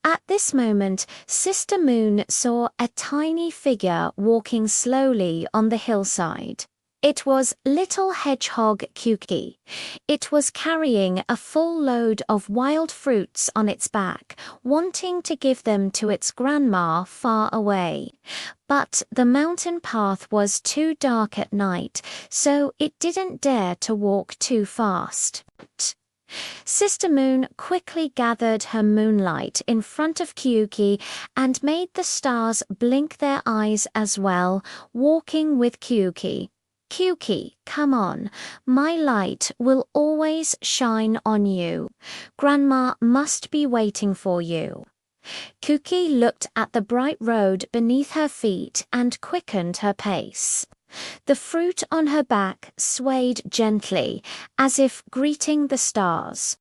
At this moment, Sister Moon saw a tiny figure walking slowly on the hillside. It was little hedgehog Kuki. It was carrying a full load of wild fruits on its back, wanting to give them to its grandma far away. But the mountain path was too dark at night, so it didn't dare to walk too fast. Sister Moon quickly gathered her moonlight in front of Kyuki and made the stars blink their eyes as well, walking with Kyuki. "Kyuki, come on. My light will always shine on you. Grandma must be waiting for you." Kyuki looked at the bright road beneath her feet and quickened her pace. The fruit on her back swayed gently, as if greeting the stars.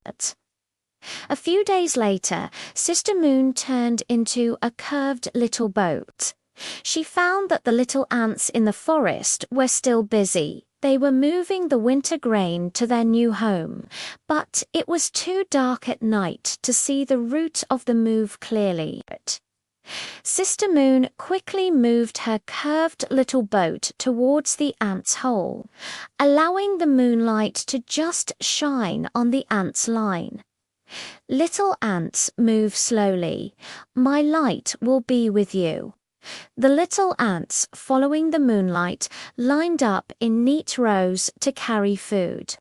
A few days later, Sister Moon turned into a curved little boat. She found that the little ants in the forest were still busy. They were moving the winter grain to their new home, but it was too dark at night to see the route of the move clearly. Sister Moon quickly moved her curved little boat towards the ants' hole, allowing the moonlight to just shine on the ants' line. Little ants, move slowly. My light will be with you. The little ants, following the moonlight, lined up in neat rows to carry food.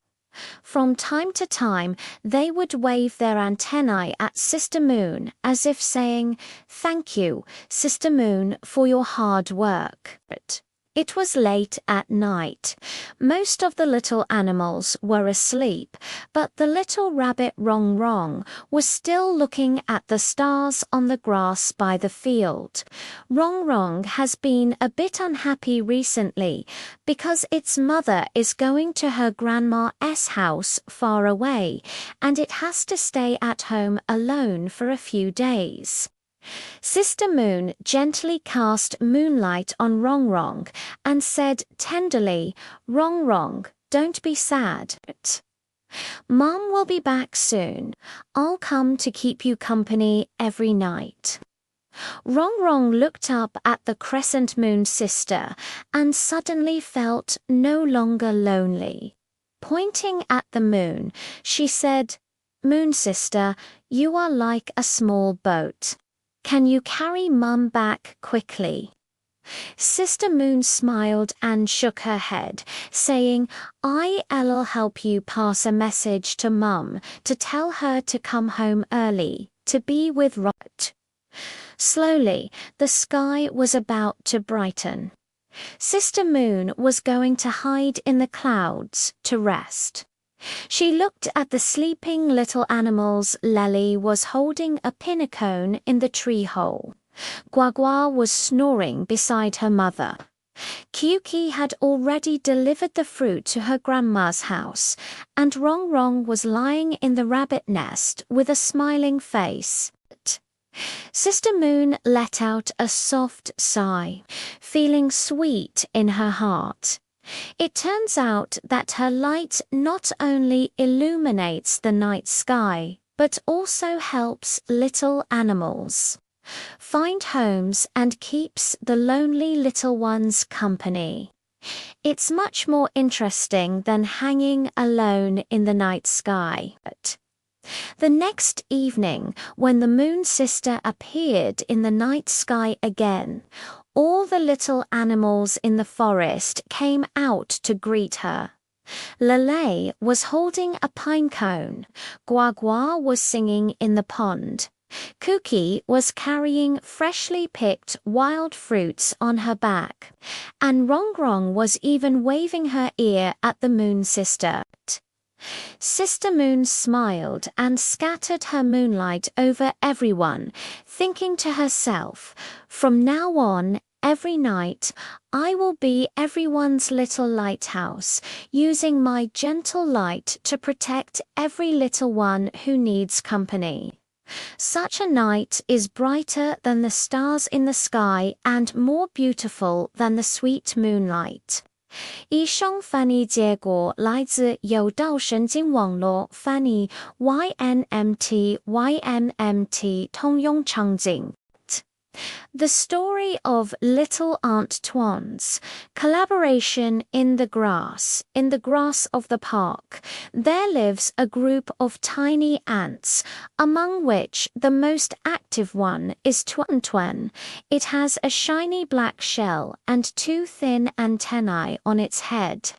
From time to time, they would wave their antennae at Sister Moon as if saying, "Thank you, Sister Moon, for your hard work." It was late at night. Most of the little animals were asleep, but the little rabbit Rong Rong was still looking at the stars on the grass by the field. Rong Rong has been a bit unhappy recently because its mother is going to her grandma's house far away, and it has to stay at home alone for a few days. Sister Moon gently cast moonlight on Rong Rong and said tenderly, "Rong Rong, don't be sad. Mom will be back soon. I'll come to keep you company every night." Rong Rong looked up at the crescent moon sister and suddenly felt no longer lonely. Pointing at the moon, she said, "Moon sister, you are like a small boat. Can you carry Mum back quickly?" Sister Moon smiled and shook her head, saying, "I'll help you pass a message to Mum to tell her to come home early, to be with Robert." Slowly, the sky was about to brighten. Sister Moon was going to hide in the clouds to rest. She looked at the sleeping little animals. Lely was holding a pinnacone in the tree hole. Guagua was snoring beside her mother. Kyuki had already delivered the fruit to her grandma's house, and Rong Rong was lying in the rabbit nest with a smiling face. Sister Moon let out a soft sigh, feeling sweet in her heart. It turns out that her light not only illuminates the night sky, but also helps little animals find homes and keeps the lonely little ones company. It's much more interesting than hanging alone in the night sky. The next evening, when the moon sister appeared in the night sky again, all the little animals in the forest came out to greet her. Lele was holding a pine cone. Guagua was singing in the pond. Cookie was carrying freshly picked wild fruits on her back. And Rong Rong was even waving her ear at the moon sister. Sister Moon smiled and scattered her moonlight over everyone, thinking to herself, "From now on, every night, I will be everyone's little lighthouse, using my gentle light to protect every little one who needs company." Such a night is brighter than the stars in the sky and more beautiful than the sweet moonlight. 以上翻译结果来自有道神经网络翻译 YNMT 通用场景。The story of Little Aunt Twan's collaboration in the grass of the park. There lives a group of tiny ants, among which the most active one is Twan Twan. It has a shiny black shell and two thin antennae on its head.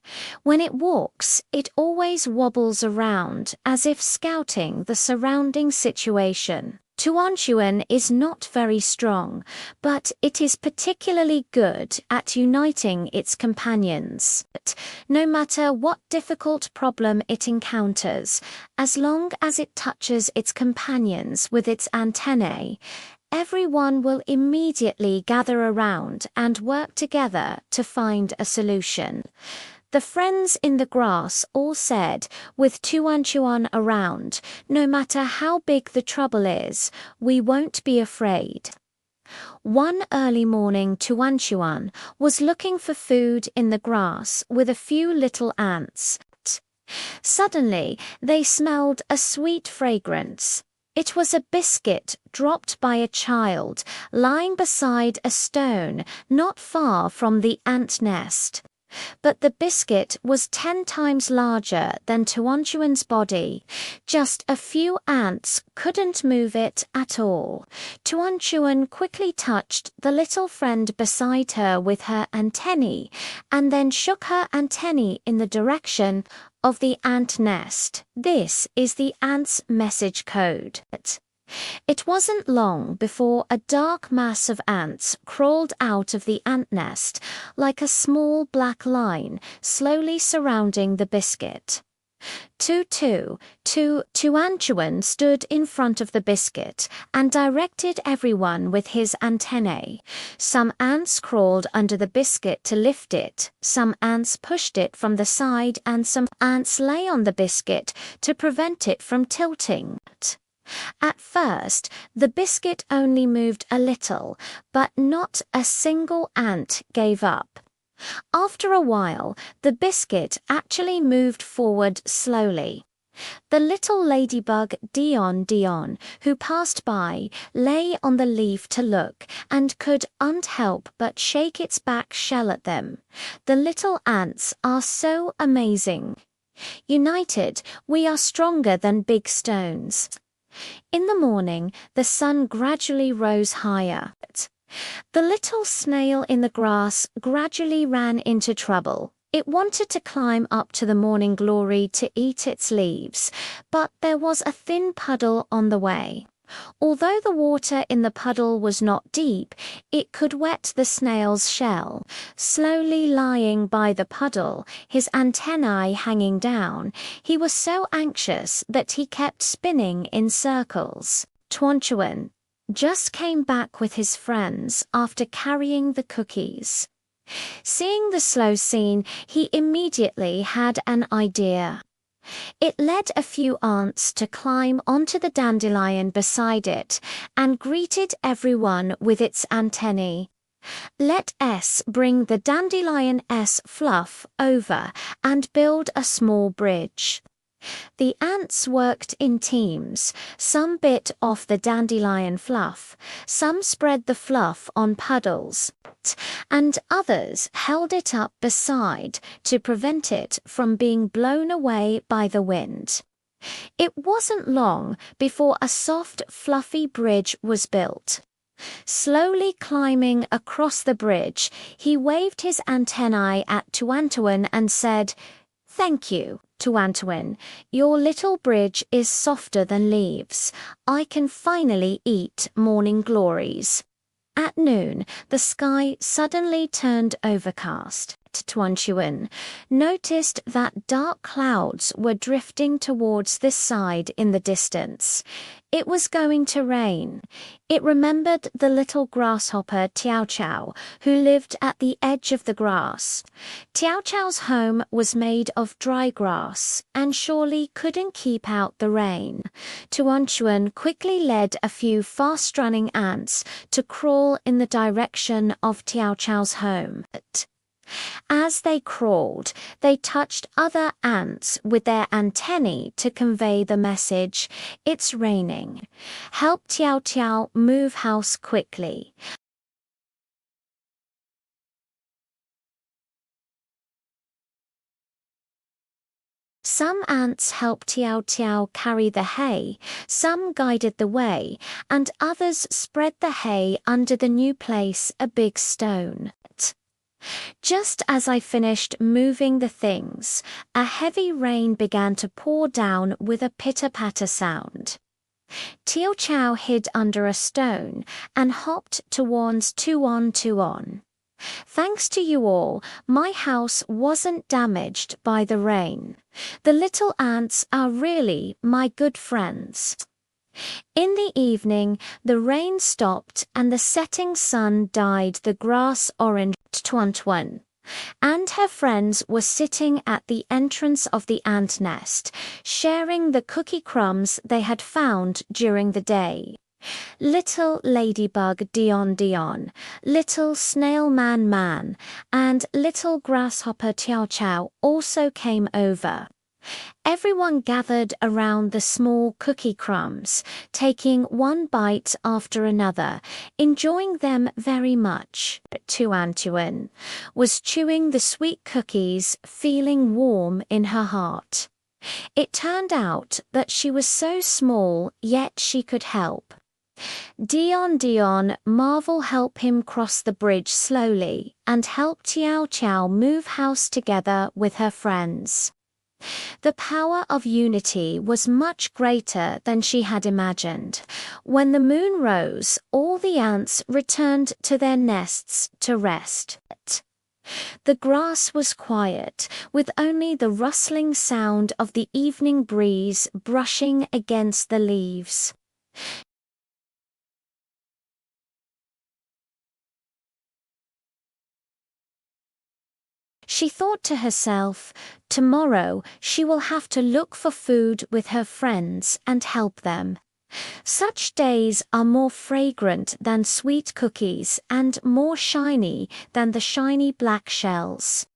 When it walks, it always wobbles around as if scouting the surrounding situation. Tuan Chuan is not very strong, but it is particularly good at uniting its companions. No matter what difficult problem it encounters, as long as it touches its companions with its antennae, everyone will immediately gather around and work together to find a solution. The friends in the grass all said, with Tuan around, no matter how big the trouble is, we won't be afraid. One early morning, Tuan was looking for food in the grass with a few little ants. Suddenly, they smelled a sweet fragrance. It was a biscuit dropped by a child lying beside a stone not far from the ant nest. But the biscuit was 10 times larger than Tuan's body. Just a few ants couldn't move it at all. Tuan quickly touched the little friend beside her with her antennae, and then shook her antennae in the direction of the ant nest. This is the ant's message code. It wasn't long before a dark mass of ants crawled out of the ant nest like a small black line slowly surrounding the biscuit. Tuan stood in front of the biscuit and directed everyone with his antennae. Some ants crawled under the biscuit to lift it, some ants pushed it from the side, and some ants lay on the biscuit to prevent it from tilting. At first, the biscuit only moved a little, but not a single ant gave up. After a while, the biscuit actually moved forward slowly. The little ladybug Dion, who passed by, lay on the leaf to look and couldn't help but shake its back shell at them. The little ants are so amazing. United, we are stronger than big stones. In the morning, the sun gradually rose higher. The little snail in the grass gradually ran into trouble. It wanted to climb up to the morning glory to eat its leaves, but there was a thin puddle on the way. Although the water in the puddle was not deep, it could wet the snail's shell. Slowly lying by the puddle, his antennae hanging down, he was so anxious that he kept spinning in circles. Tuan just came back with his friends after carrying the cookies. Seeing the slow scene, he immediately had an idea. It led a few ants to climb onto the dandelion beside it and greeted everyone with its antennae. Let S bring the dandelion's fluff over and build a small bridge. The ants worked in teams. Some bit off the dandelion fluff, some spread the fluff on puddles, and others held it up beside to prevent it from being blown away by the wind. It wasn't long before a soft, fluffy bridge was built. Slowly climbing across the bridge, he waved his antennae at Tuan and said, "Thank you, Tuan. Your little bridge is softer than leaves. I can finally eat morning glories." At noon, the sky suddenly turned overcast. Tuan noticed that dark clouds were drifting towards this side in the distance. It was going to rain. It remembered the little grasshopper Tiao, who lived at the edge of the grass. Tiao's home was made of dry grass and surely couldn't keep out the rain. Tuan quickly led a few fast-running ants to crawl in the direction of Tiao's home. As they crawled, they touched other ants with their antennae to convey the message, "It's raining. Help Tiao move house quickly." Some ants helped Tiao carry the hay, some guided the way, and others spread the hay under the new place, a big stone. Just as I finished moving the things, a heavy rain began to pour down with a pitter-patter sound. Tiao hid under a stone and hopped towards Tuan. "Thanks to you all, my house wasn't damaged by the rain. The little ants are really my good friends." In the evening, the rain stopped and the setting sun dyed the grass orange. Twan, and her friends were sitting at the entrance of the ant nest, sharing the cookie crumbs they had found during the day. Little ladybug Dion, little snail man, and little grasshopper Chow also came over. Everyone gathered around the small cookie crumbs, taking one bite after another, enjoying them very much. Tuan was chewing the sweet cookies, feeling warm in her heart. It turned out that she was so small, yet she could help. Dion Marvel help him cross the bridge slowly and help Chow move house together with her friends. The power of unity was much greater than she had imagined. When the moon rose, all the ants returned to their nests to rest. The grass was quiet, with only the rustling sound of the evening breeze brushing against the leaves. She thought to herself, tomorrow she will have to look for food with her friends and help them. Such days are more fragrant than sweet cookies and more shiny than the shiny black shells.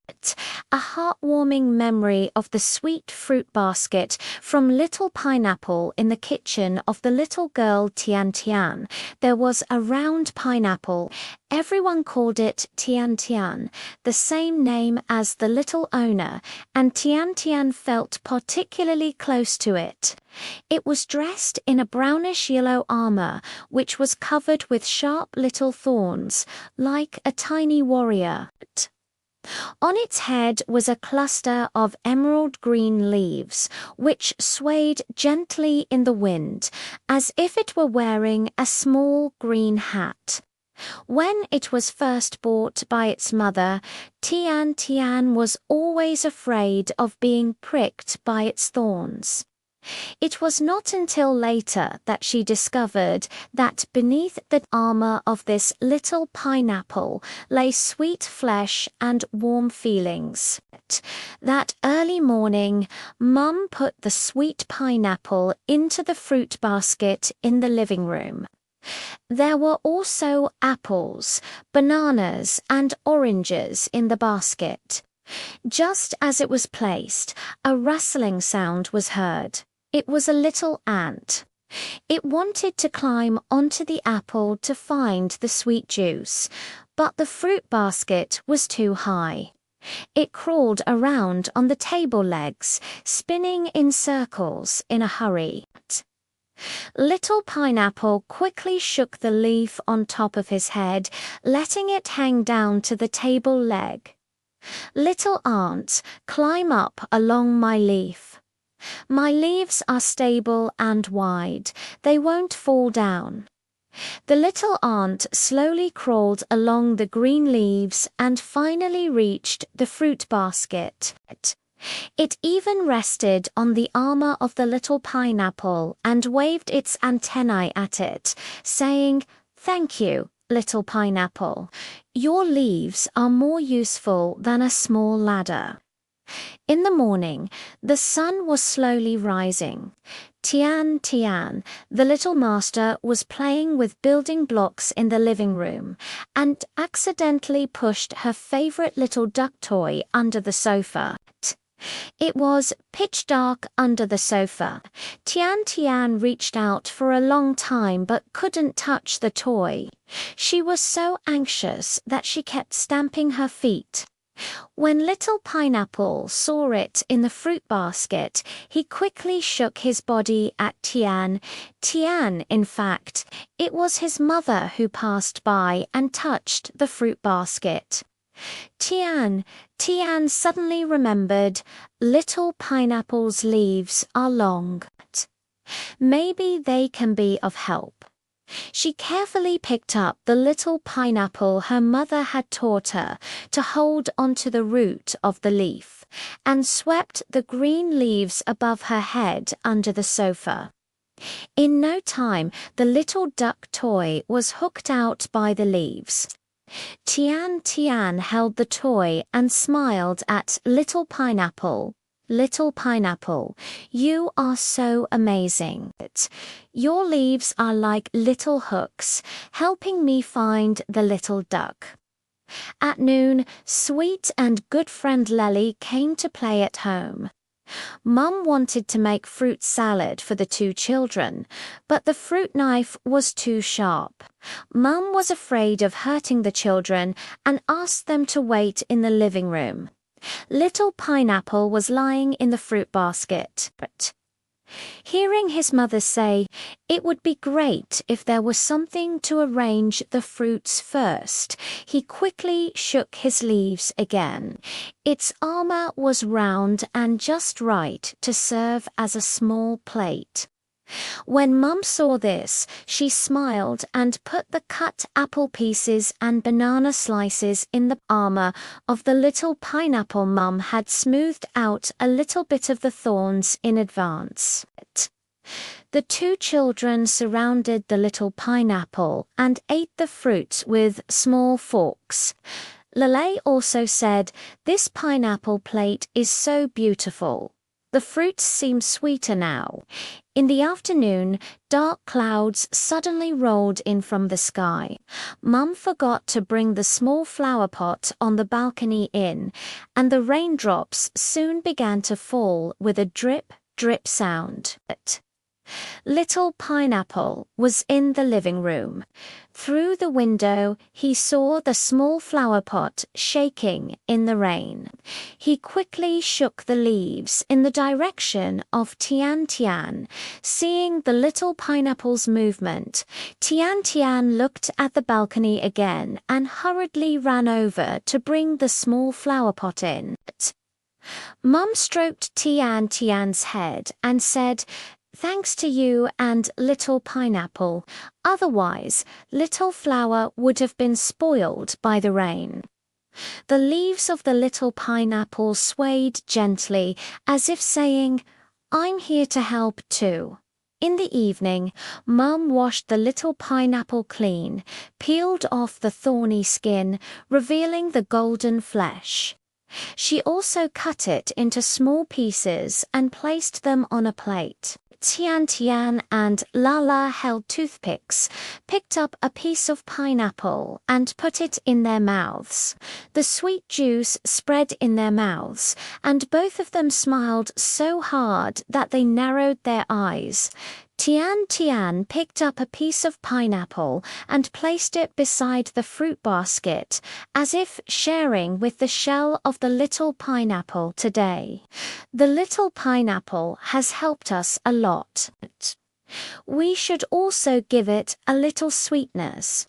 A heartwarming memory of the sweet fruit basket from Little Pineapple in the kitchen of the little girl Tian. There was a round pineapple. Everyone called it Tian, the same name as the little owner, and Tian felt particularly close to it. It was dressed in a brownish-yellow armor, which was covered with sharp little thorns, like a tiny warrior. On its head was a cluster of emerald green leaves, which swayed gently in the wind, as if it were wearing a small green hat. When it was first bought by its mother, Tian was always afraid of being pricked by its thorns. It was not until later that she discovered that beneath the armor of this little pineapple lay sweet flesh and warm feelings. That early morning, Mum put the sweet pineapple into the fruit basket in the living room. There were also apples, bananas, and oranges in the basket. Just as it was placed, a rustling sound was heard. It was a little ant. It wanted to climb onto the apple to find the sweet juice, but the fruit basket was too high. It crawled around on the table legs, spinning in circles in a hurry. Little Pineapple quickly shook the leaf on top of his head, letting it hang down to the table leg. Little ant, climb up along my leaf. My leaves are stable and wide. They won't fall down. The little ant slowly crawled along the green leaves and finally reached the fruit basket. It even rested on the armor of the little pineapple and waved its antennae at it, saying, "Thank you, little pineapple. Your leaves are more useful than a small ladder." In the morning, the sun was slowly rising. Tian, the little master, was playing with building blocks in the living room and accidentally pushed her favorite little duck toy under the sofa. It was pitch dark under the sofa. Tian reached out for a long time but couldn't touch the toy. She was so anxious that she kept stamping her feet. When Little Pineapple saw it in the fruit basket, he quickly shook his body at Tian. In fact, it was his mother who passed by and touched the fruit basket. Tian suddenly remembered, Little Pineapple's leaves are long. Maybe they can be of help. She carefully picked up the little pineapple her mother had taught her to hold onto the root of the leaf, and swept the green leaves above her head under the sofa. In no time, the little duck toy was hooked out by the leaves. Tian Tian held the toy and smiled at Little Pineapple. Little Pineapple, you are so amazing. Your leaves are like little hooks, helping me find the little duck. At noon, sweet and good friend Lely came to play at home. Mum wanted to make fruit salad for the two children, but the fruit knife was too sharp. Mum was afraid of hurting the children and asked them to wait in the living room. Little Pineapple was lying in the fruit basket. Hearing his mother say, it would be great if there was something to arrange the fruits first, he quickly shook his leaves again. Its armor was round and just right to serve as a small plate. When Mum saw this, she smiled and put the cut apple pieces and banana slices in the armor of the little pineapple. Mum had smoothed out a little bit of the thorns in advance. The two children surrounded the little pineapple and ate the fruit with small forks. Lele also said, "This pineapple plate is so beautiful. The fruits seem sweeter now." In the afternoon, dark clouds suddenly rolled in from the sky. Mum forgot to bring the small flower pot on the balcony in, and the raindrops soon began to fall with a drip, drip sound. Little Pineapple was in the living room. Through the window, he saw the small flower pot shaking in the rain. He quickly shook the leaves in the direction of Tian Tian. Seeing the little pineapple's movement, Tian Tian looked at the balcony again and hurriedly ran over to bring the small flower pot in. Mum stroked Tian Tian's head and said, "Thanks to you and Little Pineapple. Otherwise, Little Flower would have been spoiled by the rain." The leaves of the little pineapple swayed gently, as if saying, "I'm here to help too." In the evening, Mum washed the little pineapple clean, peeled off the thorny skin, revealing the golden flesh. She also cut it into small pieces and placed them on a plate. Tian Tian and Lala held toothpicks, picked up a piece of pineapple and put it in their mouths. The sweet juice spread in their mouths, and both of them smiled so hard that they narrowed their eyes. Tian Tian picked up a piece of pineapple and placed it beside the fruit basket, as if sharing with the shell of the little pineapple today. The little pineapple has helped us a lot. We should also give it a little sweetness.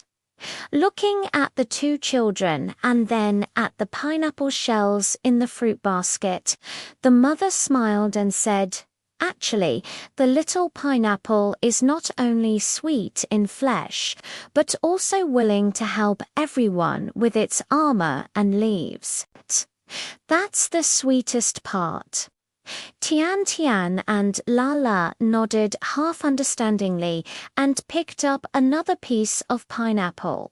Looking at the two children and then at the pineapple shells in the fruit basket, the mother smiled and said, "Actually, the little pineapple is not only sweet in flesh, but also willing to help everyone with its armor and leaves. That's the sweetest part." Tian Tian and Lala nodded half understandingly and picked up another piece of pineapple.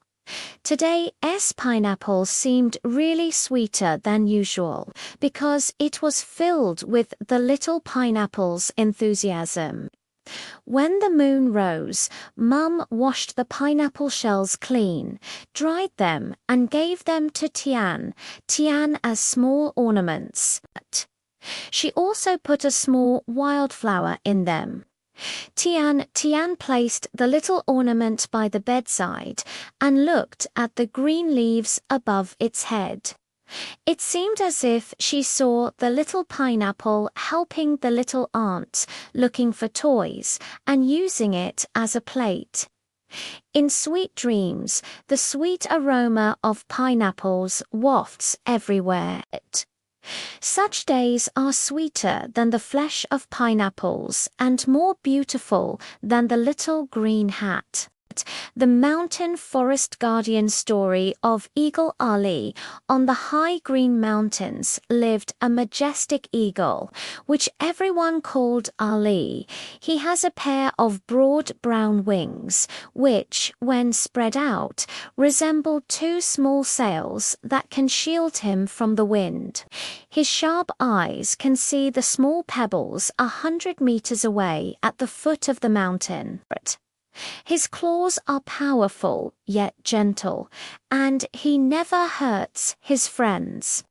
Today's pineapple seemed really sweeter than usual because it was filled with the little pineapple's enthusiasm. When the moon rose, Mum washed the pineapple shells clean, dried them, and gave them to Tian as small ornaments. She also put a small wildflower in them. Tian placed the little ornament by the bedside and looked at the green leaves above its head. It seemed as if she saw the little pineapple helping the little aunt, looking for toys and using it as a plate. In sweet dreams, the sweet aroma of pineapples wafts everywhere. Such days are sweeter than the flesh of pineapples and more beautiful than the little green hat. The mountain forest guardian story of Eagle Ali. On the high green mountains lived a majestic eagle, which everyone called Ali. He has a pair of broad brown wings, which, when spread out, resemble two small sails that can shield him from the wind. His sharp eyes can see the small pebbles 100 meters away at the foot of the mountain. His claws are powerful yet gentle, and he never hurts his friends.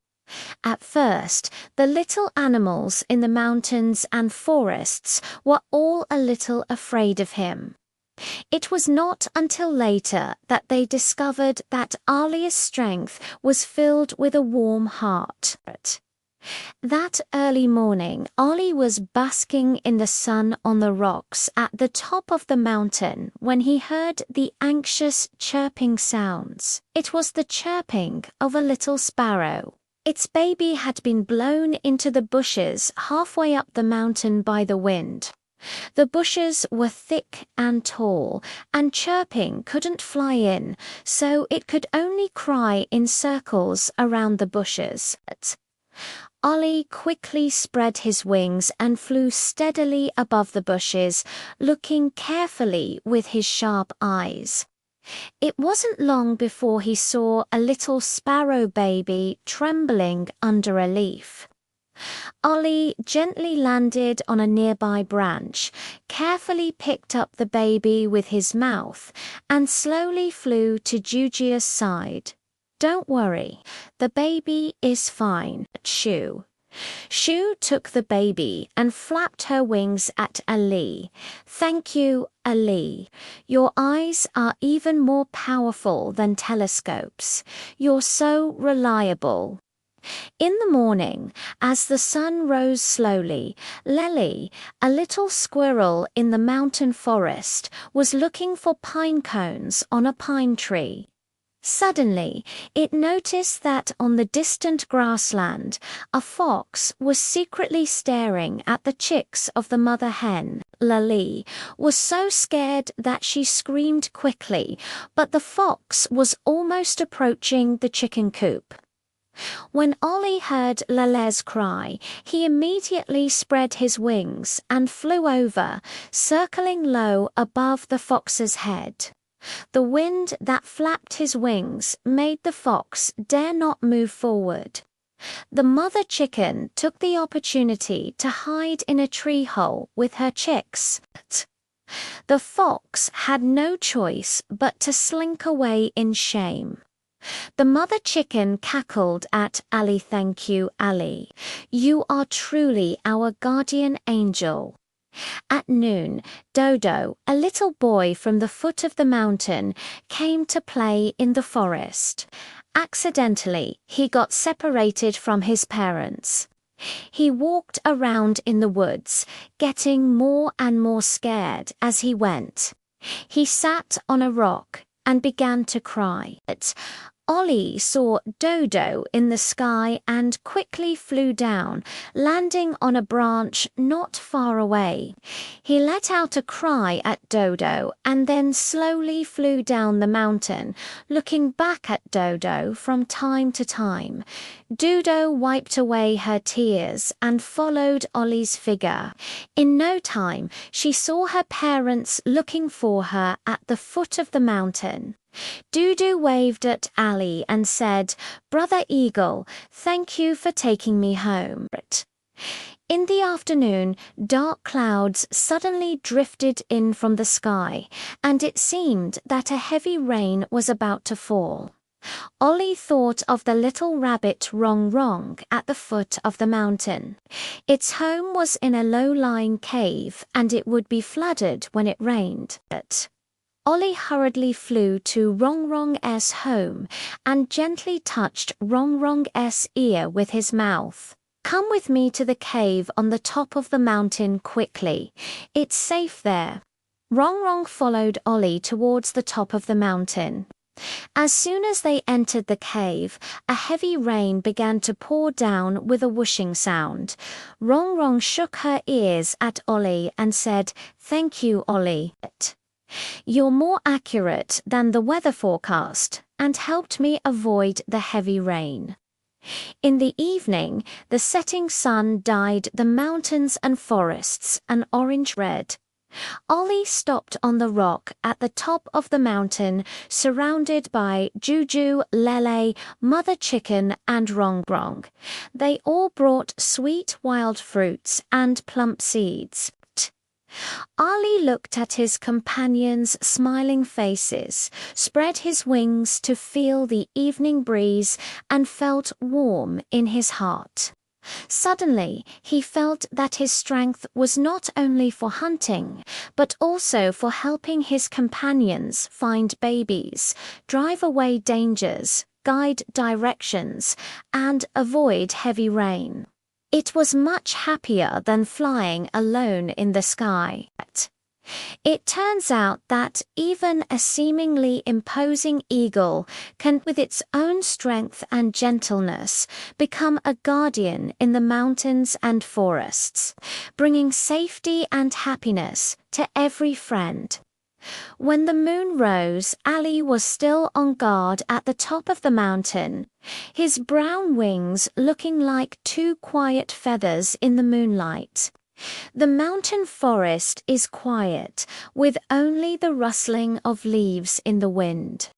At first, the little animals in the mountains and forests were all a little afraid of him. It was not until later that they discovered that Ali's strength was filled with a warm heart. That early morning, Ali was basking in the sun on the rocks at the top of the mountain when he heard the anxious chirping sounds. It was the chirping of a little sparrow. Its baby had been blown into the bushes halfway up the mountain by the wind. The bushes were thick and tall, and chirping couldn't fly in, so it could only cry in circles around the bushes. Ali quickly spread his wings and flew steadily above the bushes, looking carefully with his sharp eyes. It wasn't long before he saw a little sparrow baby trembling under a leaf. Ali gently landed on a nearby branch, carefully picked up the baby with his mouth, and slowly flew to Jujia's side. "Don't worry, the baby is fine, Shu." Shu took the baby and flapped her wings at Ali. "Thank you, Ali. Your eyes are even more powerful than telescopes. You're so reliable." In the morning, as the sun rose slowly, Lely, a little squirrel in the mountain forest, was looking for pine cones on a pine tree. Suddenly, it noticed that on the distant grassland, a fox was secretly staring at the chicks of the mother hen. Lely was so scared that she screamed quickly, but the fox was almost approaching the chicken coop. When Ollie heard Lele's cry, he immediately spread his wings and flew over, circling low above the fox's head. The wind that flapped his wings made the fox dare not move forward. The mother chicken took the opportunity to hide in a tree hole with her chicks. The fox had no choice but to slink away in shame. The mother chicken cackled at Ali. "Thank you, Ali. You are truly our guardian angel." At noon, Dodo, a little boy from the foot of the mountain, came to play in the forest. Accidentally, he got separated from his parents. He walked around in the woods, getting more and more scared as he went. He sat on a rock and began to cry. Ollie saw Dodo in the sky and quickly flew down, landing on a branch not far away. He let out a cry at Dodo and then slowly flew down the mountain, looking back at Dodo from time to time. Dodo wiped away her tears and followed Ollie's figure. In no time, she saw her parents looking for her at the foot of the mountain. Dodo waved at Ali and said, "Brother Eagle, thank you for taking me home." In the afternoon, dark clouds suddenly drifted in from the sky, and it seemed that a heavy rain was about to fall. Ollie thought of the little rabbit Rong Rong at the foot of the mountain. Its home was in a low-lying cave, and it would be flooded when it rained. Ollie hurriedly flew to Rong Rong's home and gently touched Rong Rong's ear with his mouth. "Come with me to the cave on the top of the mountain quickly. It's safe there." Rong Rong followed Ollie towards the top of the mountain. As soon as they entered the cave, a heavy rain began to pour down with a whooshing sound. Rong Rong shook her ears at Ollie and said, "Thank you, Ollie." You're more accurate than the weather forecast and helped me avoid the heavy rain. In the evening, the setting sun dyed the mountains and forests an orange red. Ollie stopped on the rock at the top of the mountain, surrounded by Juju, Lele, Mother Chicken, and Rongrong. They all brought sweet wild fruits and plump seeds. Ali looked at his companions' smiling faces, spread his wings to feel the evening breeze, and felt warm in his heart. Suddenly, he felt that his strength was not only for hunting, but also for helping his companions find babies, drive away dangers, guide directions, and avoid heavy rain. It was much happier than flying alone in the sky. It turns out that even a seemingly imposing eagle can, with its own strength and gentleness, become a guardian in the mountains and forests, bringing safety and happiness to every friend. When the moon rose, Ali was still on guard at the top of the mountain, his brown wings looking like two quiet feathers in the moonlight. The mountain forest is quiet, with only the rustling of leaves in the wind.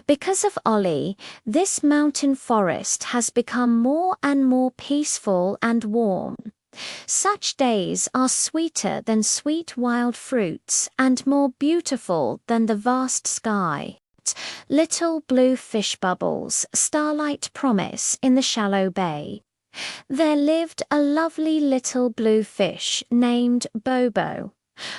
Because of Ollie, this mountain forest has become more and more peaceful and warm. Such days are sweeter than sweet wild fruits and more beautiful than the vast sky. Little blue fish bubbles starlight promise in the shallow bay. There lived a lovely little blue fish named Bobo.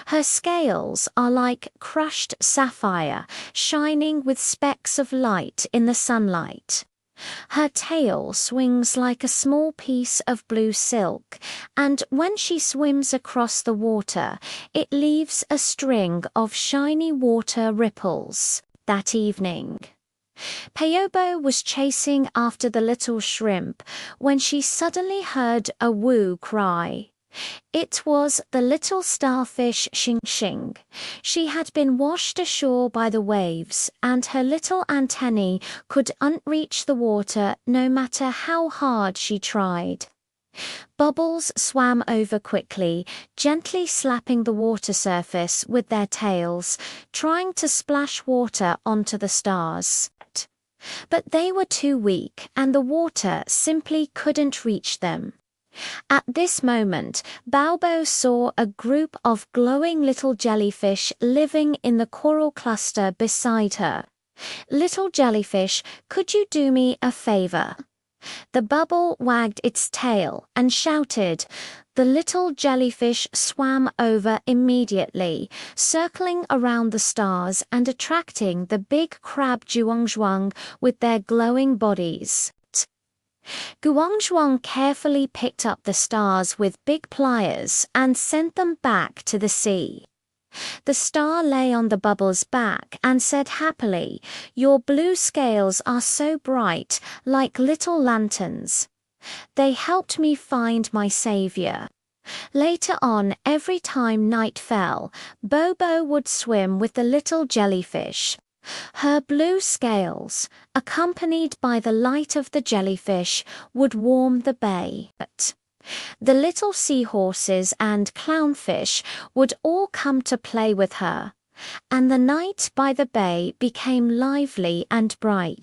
Her scales are like crushed sapphire, shining with specks of light in the sunlight. Her tail swings like a small piece of blue silk, and when she swims across the water, it leaves a string of shiny water ripples. That evening, Payobo was chasing after the little shrimp when she suddenly heard a woo cry. It was the little starfish Xing Xing. She had been washed ashore by the waves, and her little antennae could unreach the water no matter how hard she tried. Bubbles swam over quickly, gently slapping the water surface with their tails, trying to splash water onto the stars. But they were too weak, and the water simply couldn't reach them. At this moment, Baobo saw a group of glowing little jellyfish living in the coral cluster beside her. "Little jellyfish, could you do me a favor?" The bubble wagged its tail and shouted. The little jellyfish swam over immediately, circling around the stars and attracting the big crab Zhuangzhuang with their glowing bodies. Guangzhuang carefully picked up the stars with big pliers and sent them back to the sea. The star lay on the bubble's back and said happily, "Your blue scales are so bright, like little lanterns. They helped me find my savior." Later on, every time night fell, Bobo would swim with the little jellyfish. Her blue scales, accompanied by the light of the jellyfish, would warm the bay. The little seahorses and clownfish would all come to play with her, and the night by the bay became lively and bright.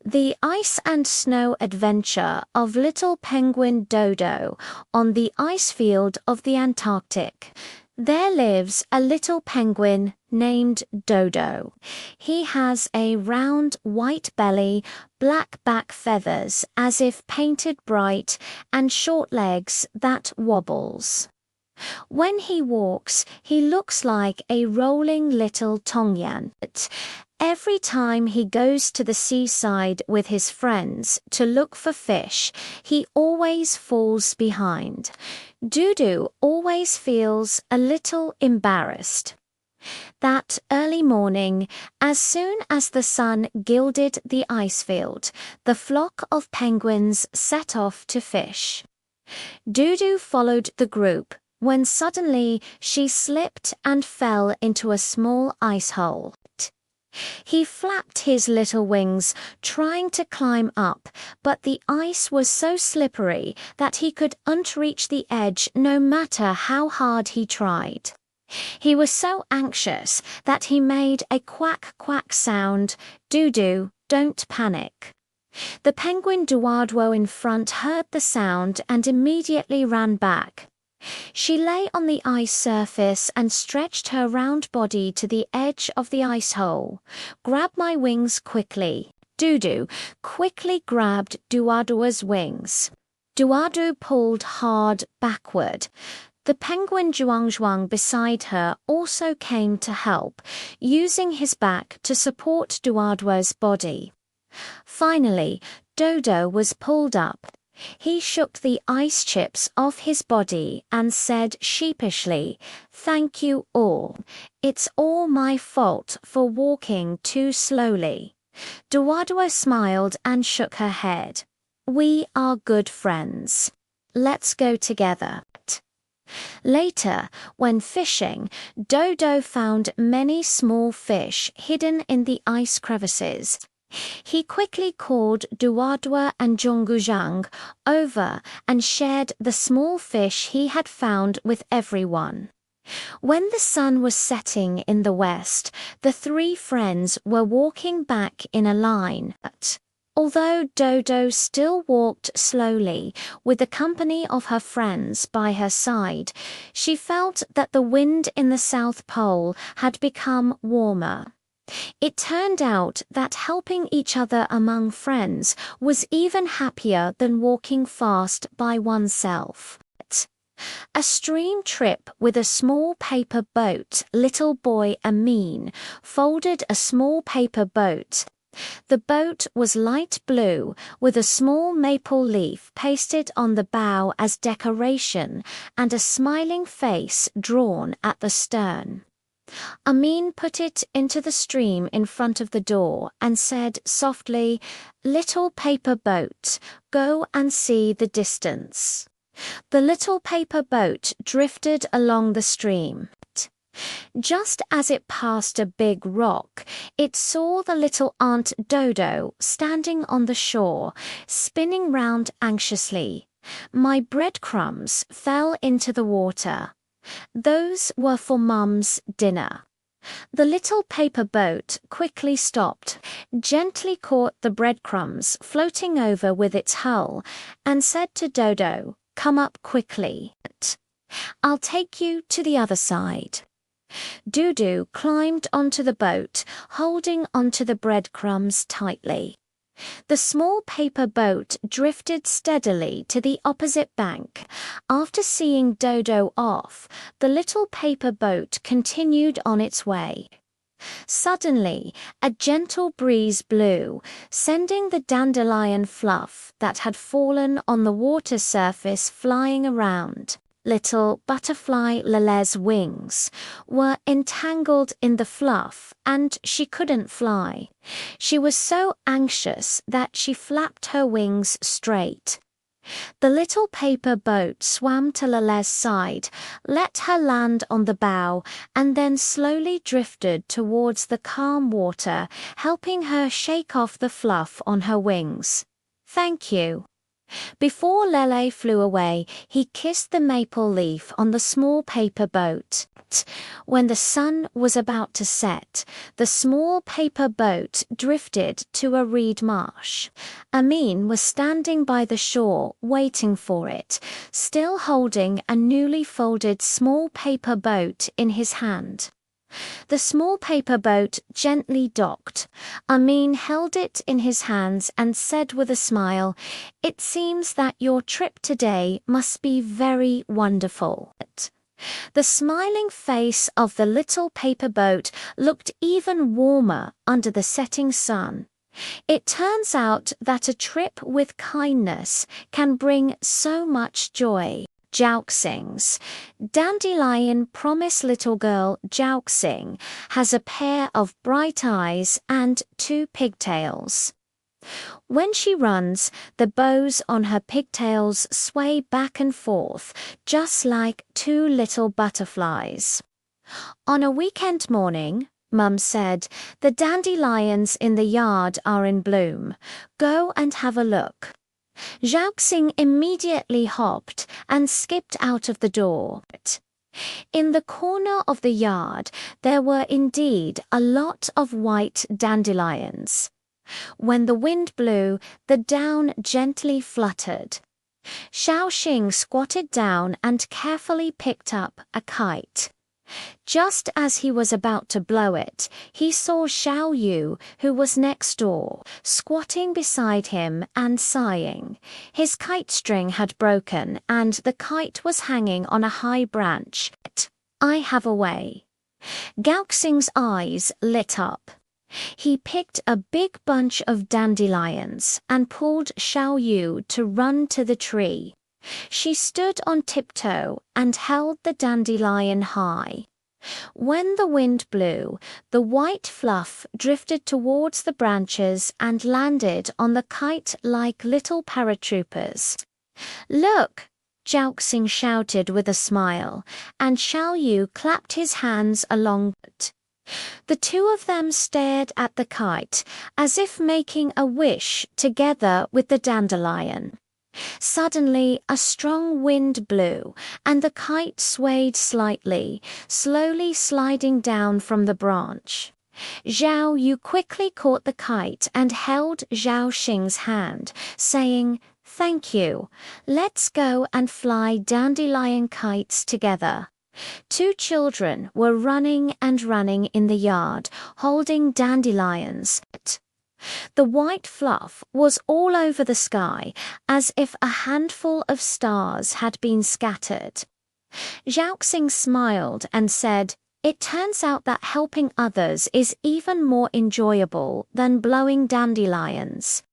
The ice and snow adventure of little penguin Dodo on the ice field of the Antarctic. There lives a little penguin named Dodo. He has a round white belly, black back feathers as if painted bright, and short legs that wobbles. When he walks, he looks like a rolling little tongyan. Every time he goes to the seaside with his friends to look for fish, he always falls behind. Dudu always feels a little embarrassed. That early morning, as soon as the sun gilded the ice field, the flock of penguins set off to fish. Dudu followed the group, when suddenly she slipped and fell into a small ice hole. He flapped his little wings, trying to climb up, but the ice was so slippery that he couldn't reach the edge no matter how hard he tried. He was so anxious that he made a quack quack sound. Doo-doo, don't panic. The penguin Duardwo in front heard the sound and immediately ran back. She lay on the ice surface and stretched her round body to the edge of the ice hole. Grab my wings quickly. Doo-doo quickly grabbed Duardwo's wings. Duardwo pulled hard backward. The penguin Zhuangzhuang beside her also came to help, using his back to support Duardwo's body. Finally, Dodo was pulled up. He shook the ice chips off his body and said sheepishly, "Thank you all. It's all my fault for walking too slowly." Duardwo smiled and shook her head. "We are good friends. Let's go together." Later, when fishing, Dodo found many small fish hidden in the ice crevices. He quickly called Duardwo and Zhongguzhang over and shared the small fish he had found with everyone. When the sun was setting in the west, the three friends were walking back in a line. Although Dodo still walked slowly, with the company of her friends by her side, she felt that the wind in the South Pole had become warmer. It turned out that helping each other among friends was even happier than walking fast by oneself. A stream trip with a small paper boat. Little boy Amin folded a small paper boat. The boat was light blue, with a small maple leaf pasted on the bow as decoration and a smiling face drawn at the stern. Amin put it into the stream in front of the door and said softly, "Little paper boat, go and see the distance." The little paper boat drifted along the stream. Just as it passed a big rock, it saw the little Aunt Dodo standing on the shore, spinning round anxiously. "My breadcrumbs fell into the water. Those were for Mum's dinner." The little paper boat quickly stopped, gently caught the breadcrumbs floating over with its hull, and said to Dodo, "Come up quickly. I'll take you to the other side." Dodo climbed onto the boat, holding onto the breadcrumbs tightly. The small paper boat drifted steadily to the opposite bank. After seeing Dodo off, the little paper boat continued on its way. Suddenly, a gentle breeze blew, sending the dandelion fluff that had fallen on the water surface flying around. Little butterfly Lele's wings were entangled in the fluff and she couldn't fly. She was so anxious that she flapped her wings straight. The little paper boat swam to Lele's side, let her land on the bow, and then slowly drifted towards the calm water, helping her shake off the fluff on her wings. "Thank you." Before Lele flew away, he kissed the maple leaf on the small paper boat. When the sun was about to set, the small paper boat drifted to a reed marsh. Amin was standing by the shore waiting for it, still holding a newly folded small paper boat in his hand. The small paper boat gently docked. Amin held it in his hands and said with a smile, "It seems that your trip today must be very wonderful." The smiling face of the little paper boat looked even warmer under the setting sun. It turns out that a trip with kindness can bring so much joy. Jouxings. Dandelion Promise little girl Jouxing has a pair of bright eyes and 2 pigtails. When she runs, the bows on her pigtails sway back and forth, just like two little butterflies. On a weekend morning, Mum said, the dandelions in the yard are in bloom. Go and have a look. Zhaoxing immediately hopped and skipped out of the door. In the corner of the yard, there were indeed a lot of white dandelions. When the wind blew, the down gently fluttered. Zhaoxing squatted down and carefully picked up a kite. Just as he was about to blow it, he saw Xiao Yu, who was next door, squatting beside him and sighing. His kite string had broken and the kite was hanging on a high branch. I have a way. Gaoxing's eyes lit up. He picked a big bunch of dandelions and pulled Xiao Yu to run to the tree. She stood on tiptoe and held the dandelion high. When the wind blew, the white fluff drifted towards the branches and landed on the kite like little paratroopers. Look! Zhaoxing shouted with a smile, and Xiao Yu clapped his hands along it. The two of them stared at the kite, as if making a wish together with the dandelion. Suddenly, a strong wind blew, and the kite swayed slightly, slowly sliding down from the branch. Xiao Yu quickly caught the kite and held Zhao Xing's hand, saying, "Thank you. Let's go and fly dandelion kites together." Two children were running and running in the yard, holding dandelions. The white fluff was all over the sky, as if a handful of stars had been scattered. Zhaoxing smiled and said, "It turns out that helping others is even more enjoyable than blowing dandelions."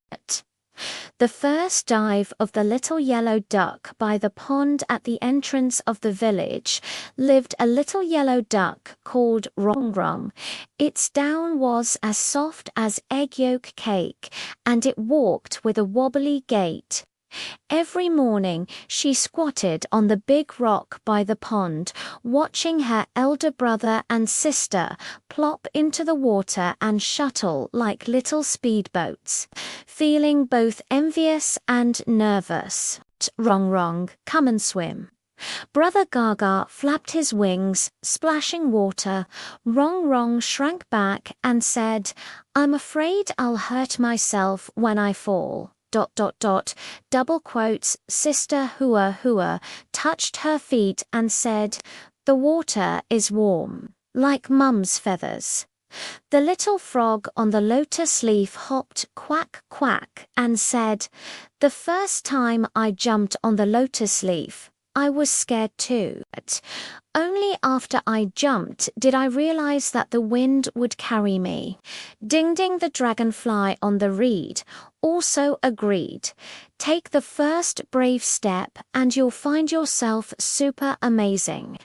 The first dive of the little yellow duck by the pond at the entrance of the village lived a little yellow duck called Rong Rong. Its down was as soft as egg yolk cake, and it walked with a wobbly gait. Every morning she squatted on the big rock by the pond, watching her elder brother and sister plop into the water and shuttle like little speedboats, feeling both envious and nervous. Rong Rong, come and swim. Brother Gaga flapped his wings, splashing water. Rong Rong shrank back and said, "I'm afraid I'll hurt myself when I fall." ... double quotes, Sister Hua Hua touched her feet and said, "The water is warm, like Mum's feathers." The little frog on the lotus leaf hopped quack quack and said, "The first time I jumped on the lotus leaf, I was scared too. Only after I jumped did I realize that the wind would carry me." Ding Ding the dragonfly on the reed also agreed. "Take the first brave step and you'll find yourself super amazing."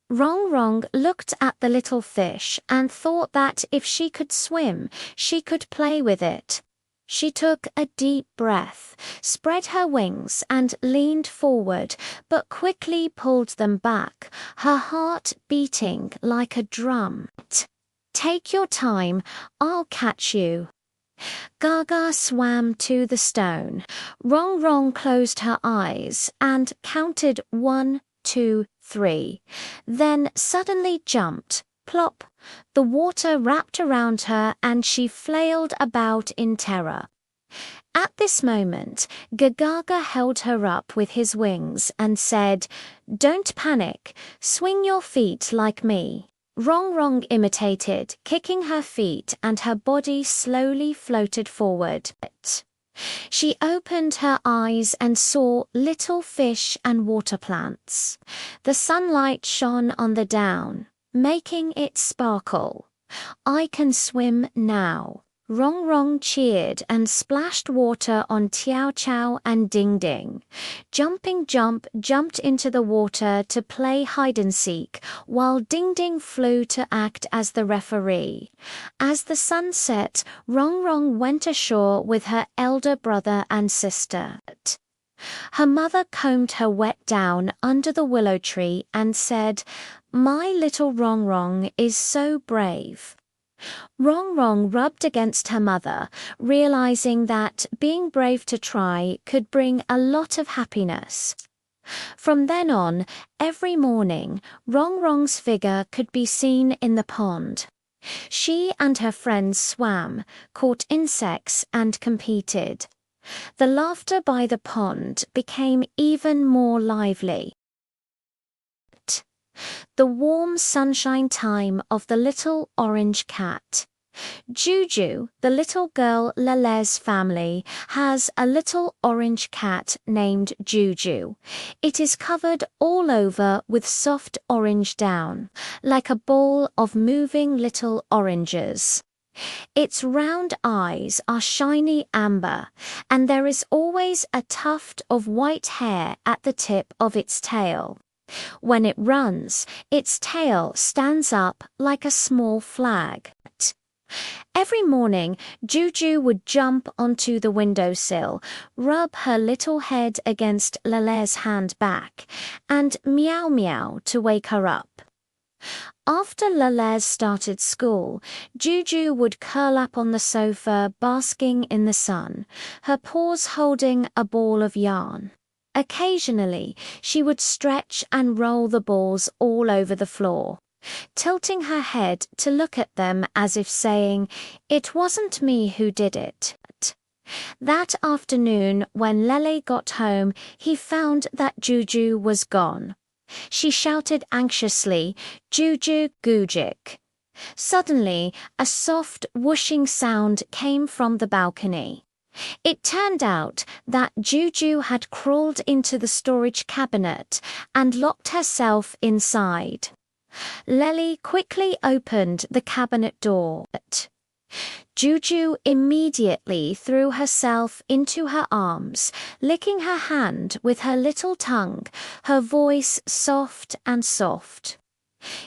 Rong Rong looked at the little fish and thought that if she could swim, she could play with it. She took a deep breath, spread her wings and leaned forward, but quickly pulled them back, her heart beating like a drum. "Take your time, I'll catch you." Gaga swam to the stone. Rong Rong closed her eyes and counted 1, 2, 3, then suddenly jumped. Plop! The water wrapped around her and she flailed about in terror. At this moment, Gagaga held her up with his wings and said, "Don't panic, swing your feet like me." Rong Rong imitated, kicking her feet, and her body slowly floated forward. She opened her eyes and saw little fish and water plants. The sunlight shone on the down, making it sparkle. "I can swim now," Rong Rong cheered and splashed water on Tiao Chow and Ding Ding. Jumping Jump jumped into the water to play hide-and-seek, while Ding Ding flew to act as the referee. As the sun set, Rong Rong went ashore with her elder brother and sister. Her mother combed her wet down under the willow tree and said, "My little Rong Rong is so brave." Rong Rong rubbed against her mother, realizing that being brave to try could bring a lot of happiness. From then on, every morning, Rong Rong's figure could be seen in the pond. She and her friends swam, caught insects, and competed. The laughter by the pond became even more lively. The warm sunshine time of the little orange cat. Juju, the little girl Lele's family, has a little orange cat named Juju. It is covered all over with soft orange down, like a ball of moving little oranges. Its round eyes are shiny amber, and there is always a tuft of white hair at the tip of its tail. When it runs, its tail stands up like a small flag. Every morning, Juju would jump onto the windowsill, rub her little head against Lele's hand back, and meow meow to wake her up. After Lelez started school, Juju would curl up on the sofa basking in the sun, her paws holding a ball of yarn. Occasionally, she would stretch and roll the balls all over the floor, tilting her head to look at them as if saying, "It wasn't me who did it." That afternoon, when Lele got home, he found that Juju was gone. She shouted anxiously, "Juju Gujik." Suddenly, a soft whooshing sound came from the balcony. It turned out that Juju had crawled into the storage cabinet and locked herself inside. Lele quickly opened the cabinet door. Juju immediately threw herself into her arms, licking her hand with her little tongue, her voice soft and soft.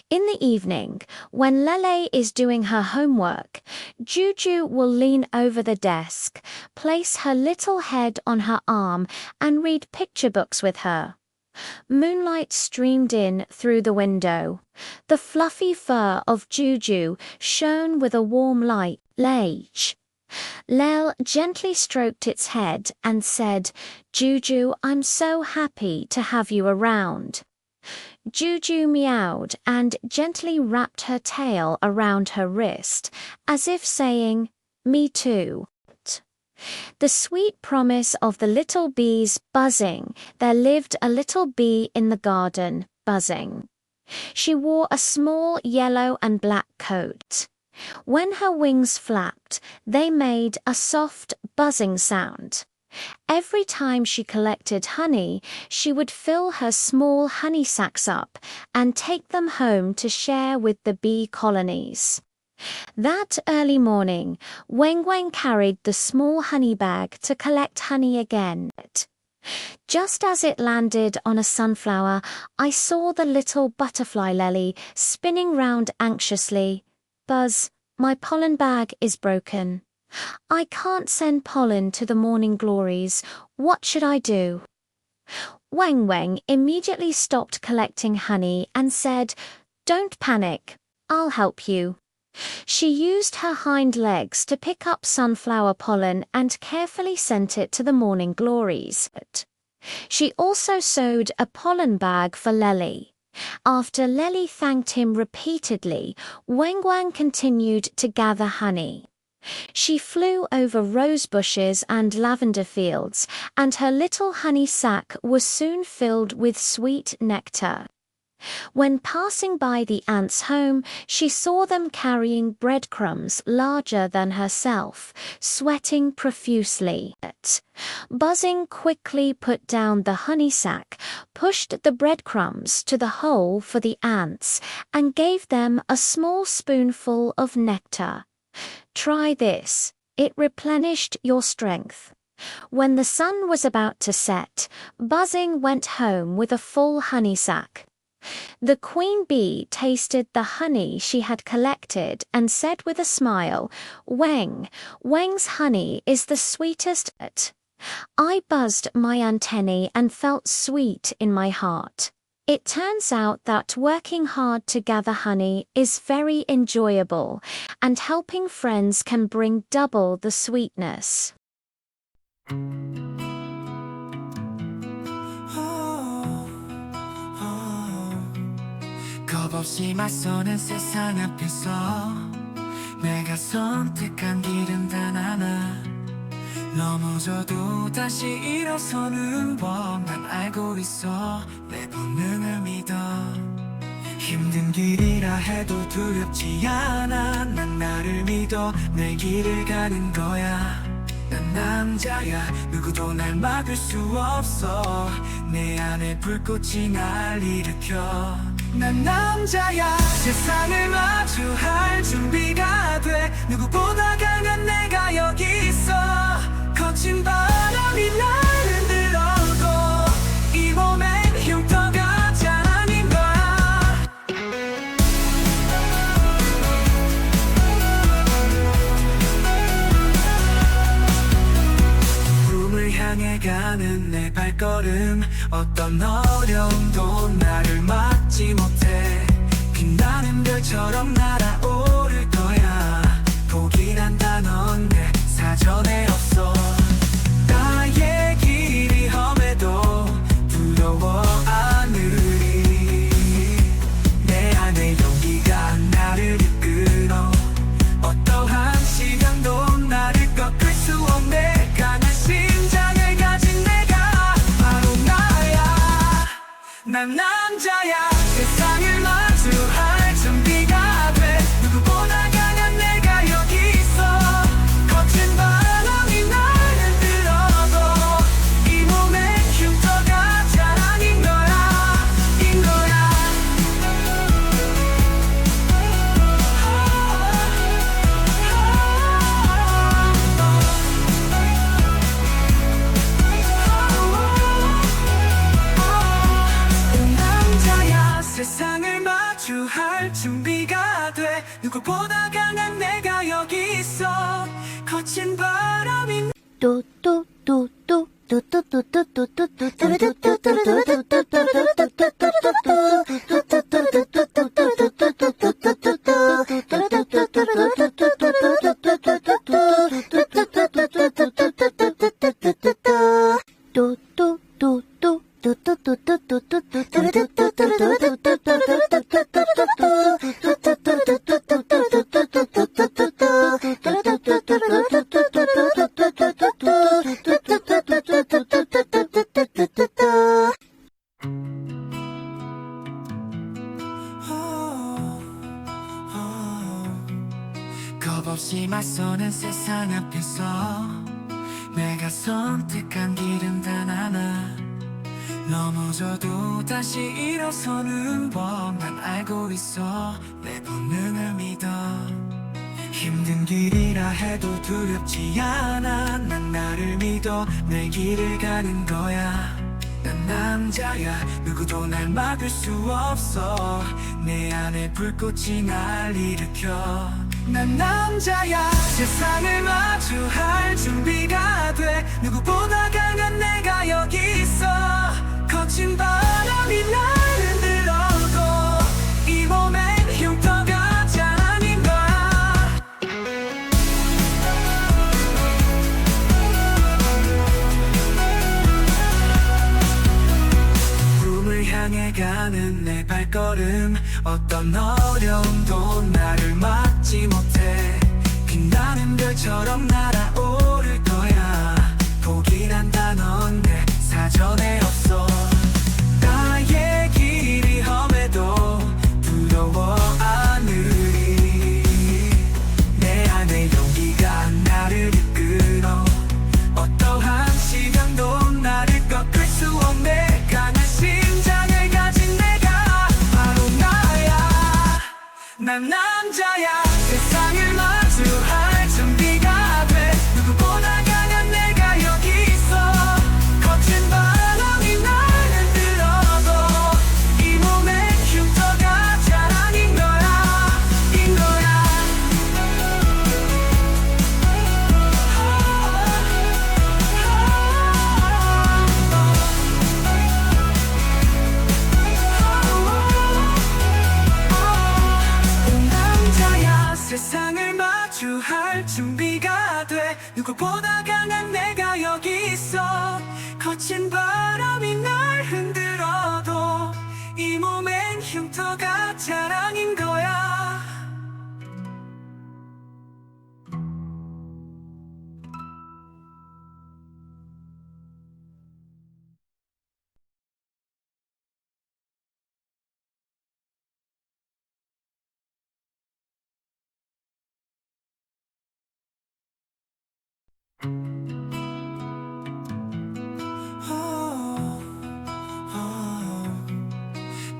In the evening, when Lele is doing her homework, Juju will lean over the desk, place her little head on her arm, and read picture books with her. Moonlight streamed in through the window. The fluffy fur of Juju shone with a warm light. Lel gently stroked its head and said, "Juju, I'm so happy to have you around." Juju meowed and gently wrapped her tail around her wrist, as if saying, "Me too." The sweet promise of the little bees buzzing. There lived a little bee in the garden, buzzing. She wore a small yellow and black coat. When her wings flapped, they made a soft buzzing sound. Every time she collected honey, she would fill her small honey sacks up and take them home to share with the bee colonies. That early morning, Weng Weng carried the small honey bag to collect honey again. Just as it landed on a sunflower, I saw the little butterfly Lely spinning round anxiously. "Buzz, my pollen bag is broken. I can't send pollen to the morning glories. What should I do?" Weng Weng immediately stopped collecting honey and said, "Don't panic. I'll help you." She used her hind legs to pick up sunflower pollen and carefully sent it to the morning glories. She also sewed a pollen bag for Lely. After Lely thanked him repeatedly, Weng Wang continued to gather honey. She flew over rose bushes and lavender fields, and her little honey sack was soon filled with sweet nectar. When passing by the ants' home, she saw them carrying breadcrumbs larger than herself, sweating profusely. Buzzing quickly put down the honey sack, pushed the breadcrumbs to the hole for the ants, and gave them a small spoonful of nectar. "Try this," It replenished your strength. When the sun was about to set, Buzzing went home with a full honey sack. The queen bee tasted the honey she had collected and said with a smile, Weng's honey is the sweetest. I buzzed my antennae and felt sweet in my heart. It turns out that working hard to gather honey is very enjoyable, and helping friends can bring double the sweetness. 겁없이 맞서는 세상 앞에서 내가 선택한 길은 단 하나. 넘어져도 다시 일어서는 법 난 알고 있어. 내 본능을 믿어. 힘든 길이라 해도 두렵지 않아. 난 나를 믿어. 내 길을 가는 거야. 난 남자야. 누구도 날 막을 수 없어. 내 안에 불꽃이 날 일으켜. 난 남자야. 세상을 마주할 준비가 돼. 누구보다 강한 내가 여기 있어. 거친 바람이 날 흔들어도 이 몸엔 흉터가 잘 아닌 거야. 꿈을 향해 가는 내 발걸음 어떤 어려움도 나를 막지 못해. 빛나는 별처럼 날아오를 거야. 포기란 단어는 내 사전에 없어. 나의 길이 험해도 두려워 않으리. 내 안에 용기가 나를 이끌어. 어떠한 시간도 나를 꺾을 수 없네. 강한 심장을 가진 내가 바로 나야. 난 남자야. 세상을 마주할 준비가 돼. 누구보다 강한 내가 여기 있어. 거친 바람이 날 흔들어도 이 몸에 흉터가 잘 아닌 거야. 인 거야. 남자야. 세상을 마주할 준비가 돼. 누구보다 강한 내가 여기 있어. 거친 바람이 겁없이 맞서는 세상 앞에서 내가 선택한 길은 단 하나. 넘어져도 다시 일어서는 법 난 알고 있어. 내 본능을 믿어. 힘든 길이라 해도 두렵지 않아. 난 나를 믿어. 내 길을 가는 거야. 난 남자야. 누구도 날 막을 수 없어. 내 안에 불꽃이 날 일으켜. 난 남자야. 세상을 마주할 준비가 돼. 누구보다 강한 내가 여기 있어. 거친 바람이 날 흔들어도 이 몸엔 흉터가 잘 아닌 거야. 꿈을 향해 가는 내 발걸음 어떤 어려움도 나를 막지 못해. 빛나는 별처럼 날아오를 거야. 포기란 단어는 내 사전에 없어. 나의 길이 험해도 두려워 않으리. 내 안에 용기가 나를 이끌어. 어떠한 시간도 나를 꺾을 수 없네. 강한 심장을 가진 내가 바로 나야. 난 남자야. 세상을 마주할 준비가 돼. 누구보다 강한 내가 여기 있어. 거친 바람이 날 흔들어도 이 몸엔 흉터가 자랑인 거야.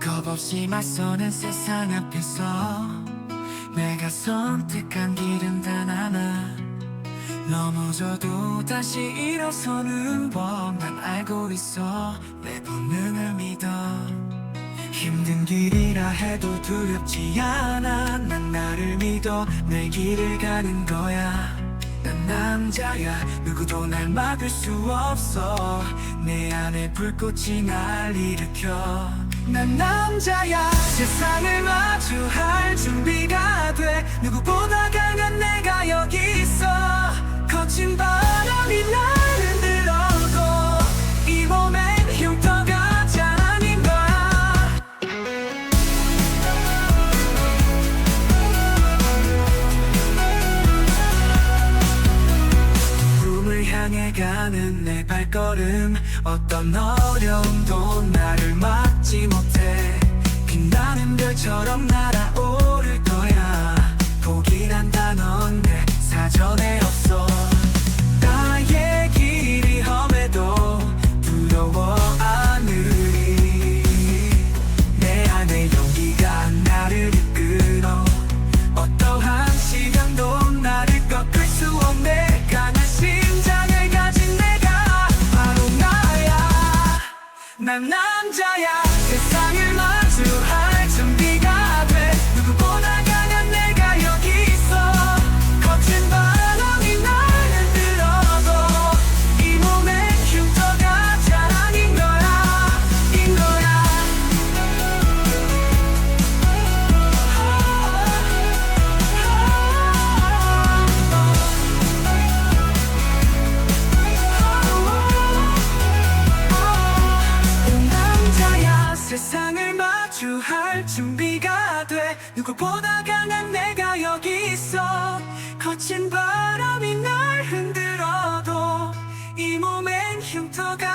겁없이 맞서는 세상 앞에서 내가 선택한 길은 단 하나. 넘어져도 다시 일어서는 법 난 알고 있어. 내 본능을 믿어. 힘든 길이라 해도 두렵지 않아. 난 나를 믿어. 내 길을 가는 거야. 난 남자야. 누구도 날 막을 수 없어. 내 안에 불꽃이 날 일으켜. 난 남자야. 세상을 마주할 준비가 돼. 누구보다 강한 내가 여기 있어. 거친 바람이 날 흔들어도 이 몸엔 흉터가 자랑인 거야. 꿈을 향해 가는 내 발걸음. 어떤 어려움도 나를 막지 못해. 빛나는 별처럼 날아오를 거야. 포기란 단어는 내 사전에 없어. 나의 길이 험해도 두려워 않으리. 내 안에 용기가 나를 이끌어. 어떠한 시간도 나를 꺾을 수 없네. 강한 심장을 가진 내가 바로 나야. 난 남자야. 세상을 마주할 준비가 돼. 누구보다 강한 내가 여기 있어. 거친 바람이 날 흔들어도 이 몸엔 흉터가 자랑인 거야. 인 거야. 난 남자야. 세상을 마주할 준비가 돼. 누구보다 강한 내가 여기 있어. 거친 바람이 날 흔들어도 이 몸엔 흉터가